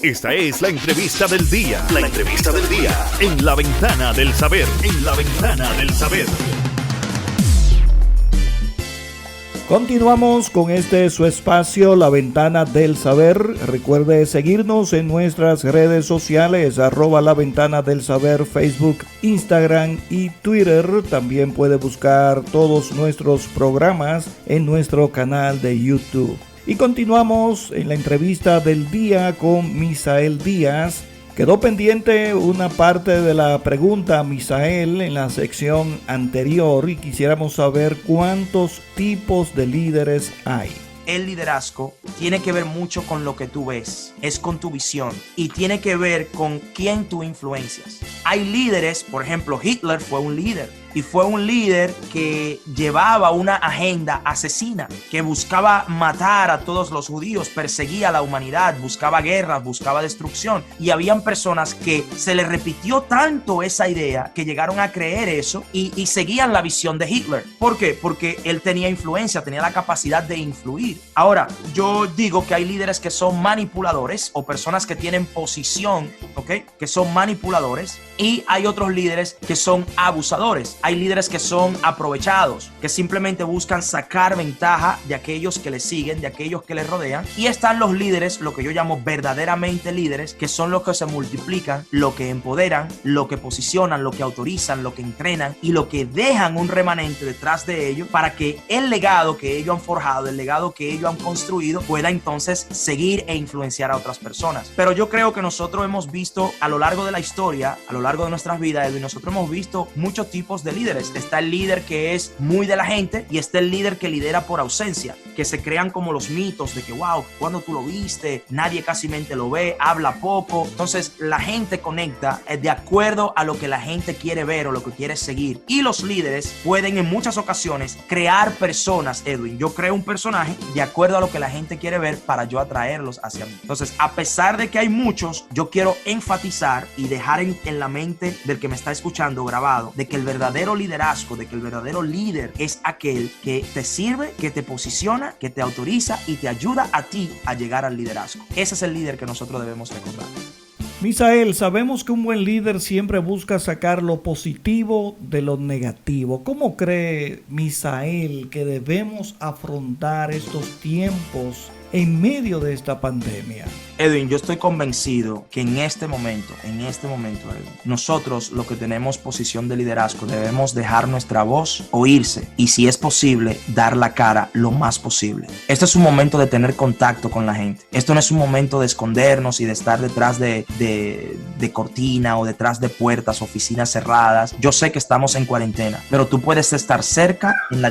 Esta es la entrevista del día. La entrevista del día en La Ventana del Saber. En La Ventana del Saber. Continuamos con su espacio, La Ventana del Saber. Recuerde seguirnos en nuestras redes sociales, @La Ventana del Saber, Facebook, Instagram y Twitter. También puede buscar todos nuestros programas en nuestro canal de YouTube. Y continuamos en la entrevista del día con Misael Díaz. Quedó pendiente una parte de la pregunta, Misael, en la sección anterior, y quisiéramos saber cuántos tipos de líderes hay. El liderazgo tiene que ver mucho con lo que tú ves, es con tu visión y tiene que ver con quién tú influencias. Hay líderes, por ejemplo, Hitler fue un líder y fue un líder que llevaba una agenda asesina, que buscaba matar a todos los judíos, perseguía a la humanidad, buscaba guerras, buscaba destrucción, y habían personas que se les repitió tanto esa idea que llegaron a creer eso y seguían la visión de Hitler. ¿Por qué? Porque él tenía influencia, tenía la capacidad de influir. Ahora, yo digo que hay líderes que son manipuladores o personas que tienen posición, ¿ok? Que son manipuladores, y hay otros líderes que son abusadores. Hay líderes que son aprovechados, que simplemente buscan sacar ventaja de aquellos que les siguen, de aquellos que les rodean. Y están los líderes, lo que yo llamo verdaderamente líderes, que son los que se multiplican, lo que empoderan, lo que posicionan, lo que autorizan, lo que entrenan y lo que dejan un remanente detrás de ellos para que el legado que ellos han forjado, el legado que ellos han construido, pueda entonces seguir e influenciar a otras personas. Pero yo creo que nosotros hemos visto a lo largo de la historia, a lo largo de nuestras vidas, y nosotros hemos visto muchos tipos de líderes. Está el líder que es muy de la gente y está el líder que lidera por ausencia, que se crean como los mitos de que wow, cuando tú lo viste, nadie casi mente lo ve, habla poco. Entonces la gente conecta de acuerdo a lo que la gente quiere ver o lo que quiere seguir, y los líderes pueden en muchas ocasiones crear personas. Edwin, yo creo un personaje de acuerdo a lo que la gente quiere ver para yo atraerlos hacia mí. Entonces, a pesar de que hay muchos, yo quiero enfatizar y dejar en la mente del que me está escuchando grabado de que el verdadero liderazgo, de que el verdadero líder es aquel que te sirve, que te posiciona, que te autoriza y te ayuda a ti a llegar al liderazgo. Ese es el líder que nosotros debemos recordar. Misael, sabemos que un buen líder siempre busca sacar lo positivo de lo negativo. ¿Cómo cree Misael que debemos afrontar estos tiempos en medio de esta pandemia? Edwin, yo estoy convencido que en este momento, Edwin, nosotros, los que tenemos posición de liderazgo, debemos dejar nuestra voz oírse y, si es posible, dar la cara lo más posible. Este es un momento de tener contacto con la gente. Esto no es un momento de escondernos y de estar detrás de cortina o detrás de puertas, oficinas cerradas. Yo sé que estamos en cuarentena, pero tú puedes estar cerca en la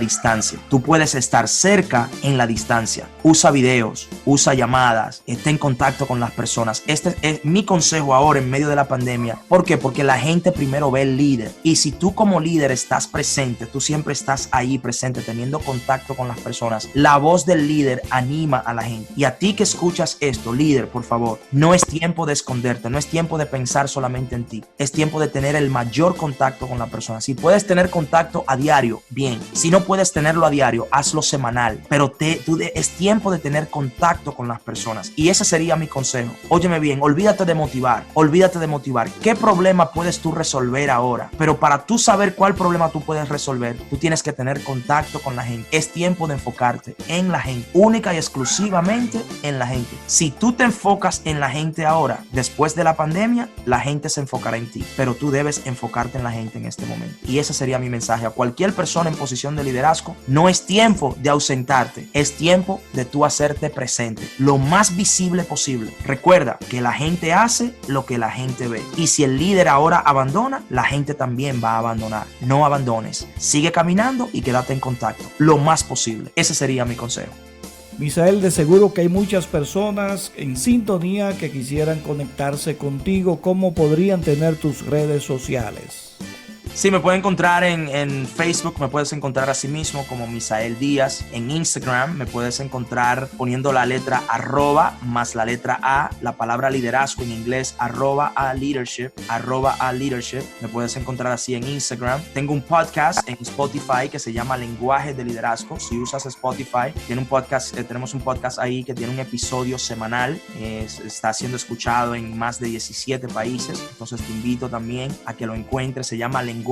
distancia. Usa videos, usa llamadas, está en contacto con las personas. Este es mi consejo ahora en medio de la pandemia. ¿Por qué? Porque la gente primero ve el líder, y si tú como líder estás presente, tú siempre estás ahí presente, teniendo contacto con las personas, la voz del líder anima a la gente. Y a ti que escuchas esto, líder, por favor, no es tiempo de esconderte, no es tiempo de pensar solamente en ti, es tiempo de tener el mayor contacto con la persona. Si puedes tener contacto a diario, bien. Si no puedes tenerlo a diario, hazlo semanal, pero es tiempo de tener contacto con las personas, y ese sería mi consejo. Óyeme bien, olvídate de motivar. ¿Qué problema puedes tú resolver ahora? Pero para tú saber cuál problema tú puedes resolver, tú tienes que tener contacto con la gente. Es tiempo de enfocarte en la gente, única y exclusivamente en la gente. Si tú te enfocas en la gente ahora, después de la pandemia, la gente se enfocará en ti, pero tú debes enfocarte en la gente en este momento. Y ese sería mi mensaje a cualquier persona en posición de liderazgo. No es tiempo de ausentarte, es tiempo de tú hacerte presente, lo más visible posible. Recuerda que la gente hace lo que la gente ve, y si el líder ahora abandona, la gente también va a abandonar. No abandones, sigue caminando y quédate en contacto lo más posible. Ese sería mi consejo. Misael, de seguro que hay muchas personas en sintonía que quisieran conectarse contigo. ¿Cómo podrían tener tus redes sociales? Sí, me pueden encontrar en Facebook, me puedes encontrar así mismo como Misael Díaz. En Instagram me puedes encontrar poniendo la letra @ más la letra A, la palabra liderazgo en inglés, @leadership. Me puedes encontrar así en Instagram. Tengo un podcast en Spotify que se llama Lenguaje de Liderazgo. Si usas Spotify, tenemos un podcast ahí que tiene un episodio semanal. Está siendo escuchado en más de 17 países. Entonces te invito también a que lo encuentres. Se llama Lenguaje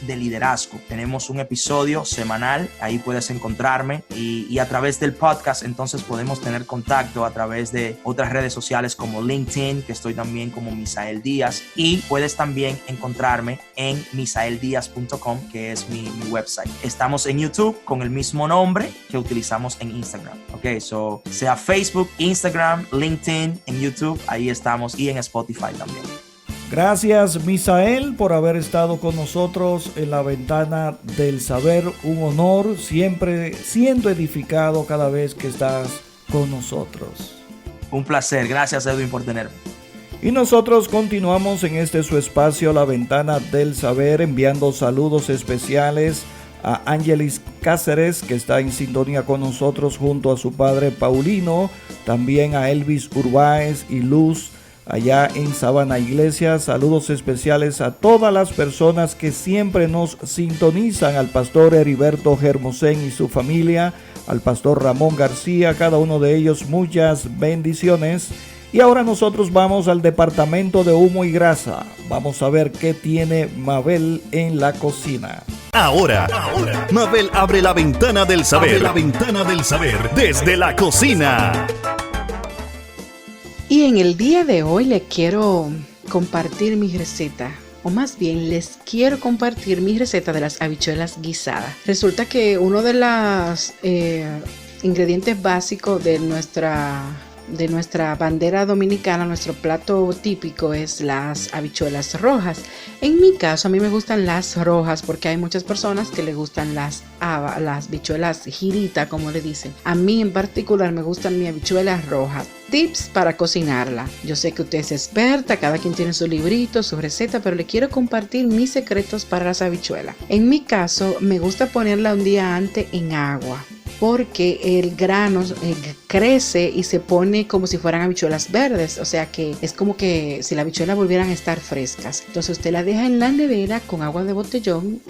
de Liderazgo. Tenemos un episodio semanal, ahí puedes encontrarme y a través del podcast entonces podemos tener contacto a través de otras redes sociales como LinkedIn, que estoy también como Misael Díaz, y puedes también encontrarme en misaeldiaz.com, que es mi website. Estamos en YouTube con el mismo nombre que utilizamos en Instagram. Ok, so sea Facebook, Instagram, LinkedIn, en YouTube, ahí estamos, y en Spotify también. Gracias, Misael, por haber estado con nosotros en la Ventana del Saber. Un honor, siempre siendo edificado cada vez que estás con nosotros. Un placer, gracias Edwin por tenerme. Y nosotros continuamos en su espacio, la Ventana del Saber, enviando saludos especiales a Ángelis Cáceres, que está en sintonía con nosotros junto a su padre Paulino, también a Elvis Urbáez y Luz allá en Sabana Iglesia. Saludos especiales a todas las personas que siempre nos sintonizan, al pastor Heriberto Germosén y su familia, al pastor Ramón García, cada uno de ellos muchas bendiciones. Y ahora nosotros vamos al departamento de humo y grasa. Vamos a ver qué tiene Mabel en la cocina. Ahora, Mabel abre la Ventana del Saber. Abre la Ventana del Saber desde la cocina. Y en el día de hoy les quiero compartir mi receta, o más bien les quiero compartir mi receta de las habichuelas guisadas. Resulta que uno de los ingredientes básicos de nuestra bandera dominicana, nuestro plato típico, es las habichuelas rojas. En mi caso, a mí me gustan las rojas porque hay muchas personas que les gustan las habichuelas girita, como le dicen. A mí en particular me gustan mis habichuelas rojas. Tips para cocinarla. Yo sé que usted es experta, cada quien tiene su librito, su receta, pero le quiero compartir mis secretos para las habichuelas. En mi caso, me gusta ponerla un día antes en agua, porque el grano crece y se pone como si fueran habichuelas verdes, o sea que es como que si las habichuelas volvieran a estar frescas. Entonces usted la deja en la nevera con agua de botellón,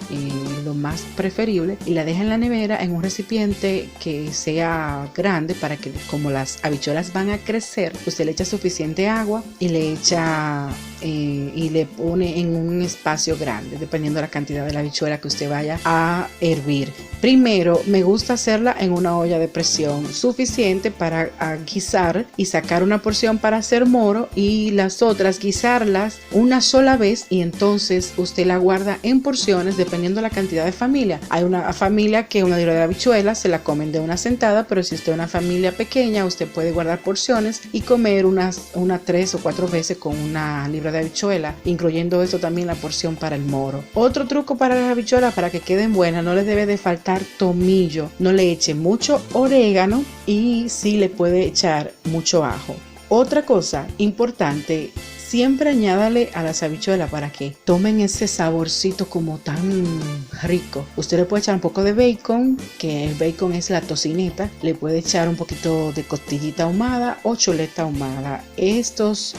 lo más preferible, y la deja en la nevera en un recipiente que sea grande para que, como las habichuelas van a crecer, usted le echa suficiente agua y le echa y le pone en un espacio grande, dependiendo de la cantidad de la habichuela que usted vaya a hervir. Primero, me gusta hacerla en una olla de presión suficiente para guisar y sacar una porción para hacer moro, y las otras guisarlas una sola vez, y entonces usted la guarda en porciones dependiendo de la cantidad de familia. Hay una familia que una libra de habichuelas se la comen de una sentada, pero si usted es una familia pequeña, usted puede guardar porciones y comer unas 3 o 4 veces con una libra de habichuela, incluyendo eso también la porción para el moro. Otro truco para las habichuelas, para que queden buenas, no les debe de faltar tomillo. No le eche mucho orégano y sí le puede echar mucho ajo. Otra cosa importante, siempre añádale a las habichuelas para que tomen ese saborcito como tan rico. Usted le puede echar un poco de bacon, que el bacon es la tocineta. Le puede echar un poquito de costillita ahumada o chuleta ahumada. Estas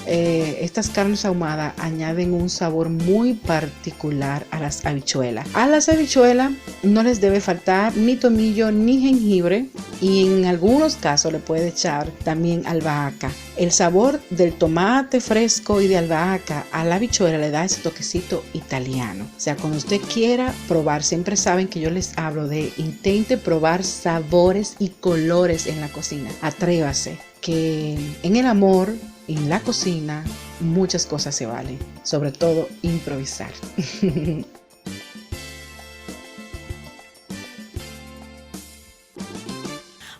carnes ahumadas añaden un sabor muy particular a las habichuelas. A las habichuelas no les debe faltar ni tomillo ni jengibre, y en algunos casos le puede echar también albahaca. El sabor del tomate fresco y de albahaca a la habichuela le da ese toquecito italiano. O sea, cuando usted quiera probar, siempre saben que yo les hablo de intente probar sabores y colores en la cocina. Atrévase, que en el amor, en la cocina, muchas cosas se valen, sobre todo improvisar.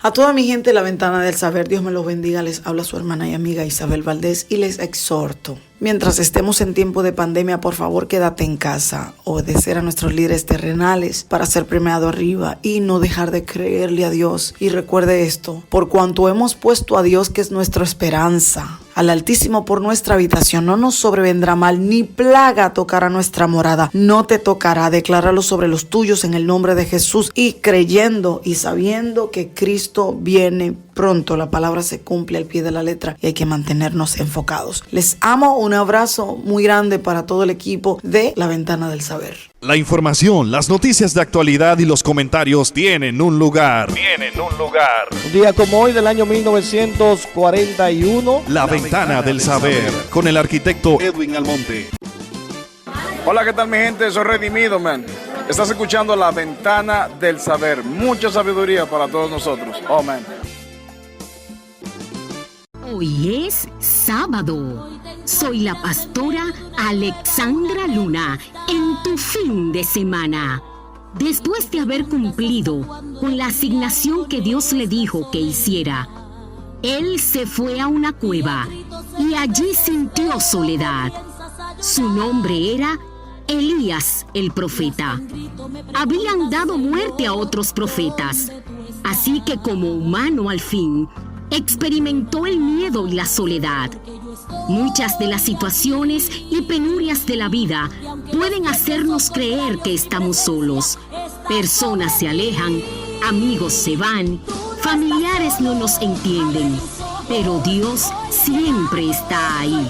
A toda mi gente de La Ventana del Saber, Dios me los bendiga. Les habla su hermana y amiga Isabel Valdés y les exhorto. Mientras estemos en tiempo de pandemia, por favor, quédate en casa. Obedecer a nuestros líderes terrenales para ser premiado arriba y no dejar de creerle a Dios. Y recuerde esto, por cuanto hemos puesto a Dios, que es nuestra esperanza, al Altísimo por nuestra habitación, no nos sobrevendrá mal, ni plaga tocará nuestra morada. No te tocará. Decláralo sobre los tuyos en el nombre de Jesús y creyendo y sabiendo que Cristo viene pronto. La palabra se cumple al pie de la letra y hay que mantenernos enfocados. Les amo, un abrazo muy grande para todo el equipo de La Ventana del Saber. La información, las noticias de actualidad y los comentarios tienen un lugar. Un día como hoy del año 1941. La Ventana del Saber, con el arquitecto Edwin Almonte. Hola, ¿qué tal mi gente? Soy Redimido, man. Estás escuchando La Ventana del Saber. Mucha sabiduría para todos nosotros. Oh, man. Hoy es sábado. Soy la pastora Alexandra Luna en tu fin de semana. Después de haber cumplido con la asignación que Dios le dijo que hiciera, él se fue a una cueva y allí sintió soledad. Su nombre era Elías el profeta. Habían dado muerte a otros profetas, así que como humano al fin, experimentó el miedo y la soledad. Muchas de las situaciones y penurias de la vida pueden hacernos creer que estamos solos. Personas se alejan, amigos se van, familiares no nos entienden, pero Dios siempre está ahí.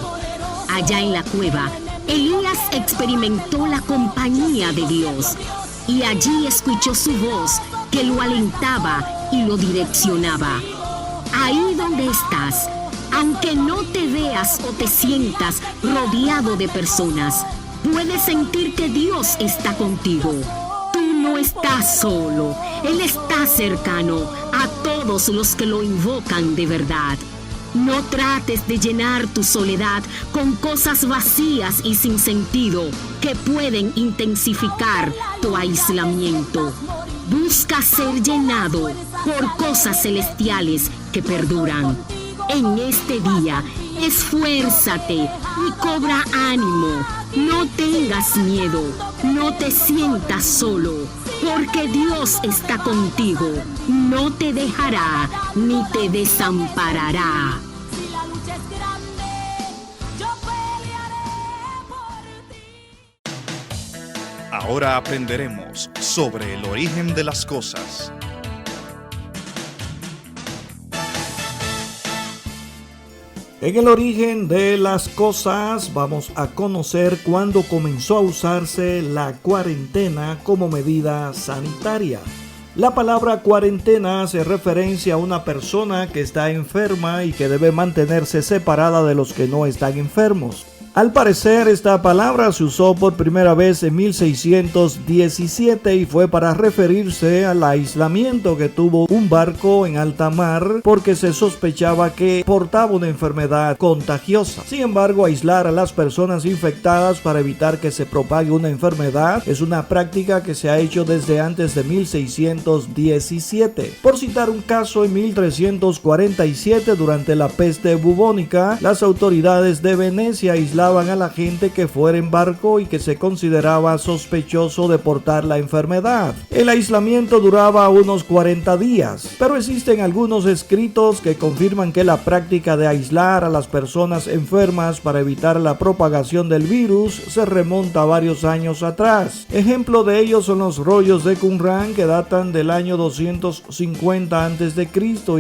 Allá en la cueva, Elías experimentó la compañía de Dios y allí escuchó su voz que lo alentaba y lo direccionaba. Ahí donde estás, aunque no te veas o te sientas rodeado de personas, puedes sentir que Dios está contigo. Tú no estás solo, Él está cercano a todos los que lo invocan de verdad. No trates de llenar tu soledad con cosas vacías y sin sentido que pueden intensificar tu aislamiento. Busca ser llenado por cosas celestiales que perduran. En este día, esfuérzate y cobra ánimo. No tengas miedo, no te sientas solo, porque Dios está contigo. No te dejará ni te desamparará. Ahora aprenderemos sobre el origen de las cosas. En el origen de las cosas vamos a conocer cuándo comenzó a usarse la cuarentena como medida sanitaria. La palabra cuarentena hace referencia a una persona que está enferma y que debe mantenerse separada de los que no están enfermos. Al parecer, esta palabra se usó por primera vez en 1617 y fue para referirse al aislamiento que tuvo un barco en alta mar porque se sospechaba que portaba una enfermedad contagiosa. Sin embargo, aislar a las personas infectadas para evitar que se propague una enfermedad es una práctica que se ha hecho desde antes de 1617. Por citar un caso, en 1347, durante la peste bubónica, las autoridades de Venecia aislaban a la gente que fuera en barco y que se consideraba sospechoso de portar la enfermedad. El aislamiento duraba unos 40 días, pero existen algunos escritos que confirman que la práctica de aislar a las personas enfermas para evitar la propagación del virus se remonta a varios años atrás. Ejemplo de ellos son los rollos de Qumran, que datan del año 250 a.C.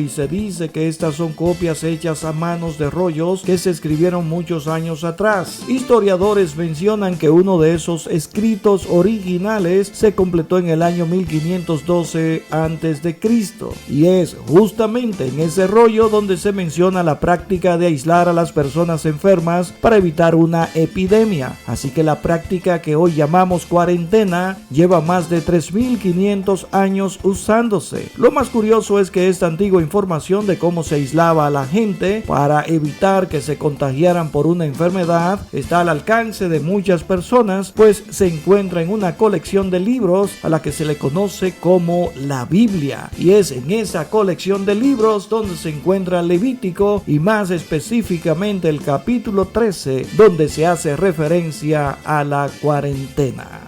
y se dice que estas son copias hechas a manos de rollos que se escribieron muchos años atrás. Historiadores mencionan que uno de esos escritos originales se completó en el año 1512 a.C. y es justamente en ese rollo donde se menciona la práctica de aislar a las personas enfermas para evitar una epidemia. Así que la práctica que hoy llamamos cuarentena lleva más de 3.500 años usándose. Lo más curioso es que esta antigua información de cómo se aislaba a la gente para evitar que se contagiaran por una enfermedad verdad está al alcance de muchas personas, pues se encuentra en una colección de libros a la que se le conoce como la Biblia, y es en esa colección de libros donde se encuentra Levítico y más específicamente el capítulo 13, donde se hace referencia a la cuarentena.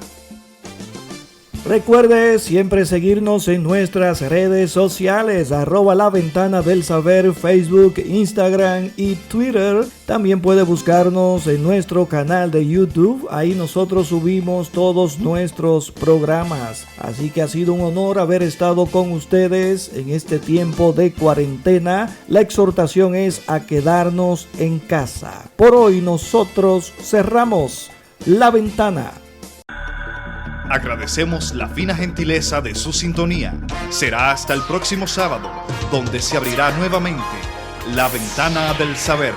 Recuerde siempre seguirnos en nuestras redes sociales, @La Ventana del Saber, Facebook, Instagram y Twitter. También puede buscarnos en nuestro canal de YouTube, ahí nosotros subimos todos nuestros programas. Así que ha sido un honor haber estado con ustedes en este tiempo de cuarentena. La exhortación es a quedarnos en casa. Por hoy nosotros cerramos La Ventana. Agradecemos la fina gentileza de su sintonía. Será hasta el próximo sábado, donde se abrirá nuevamente La Ventana del Saber.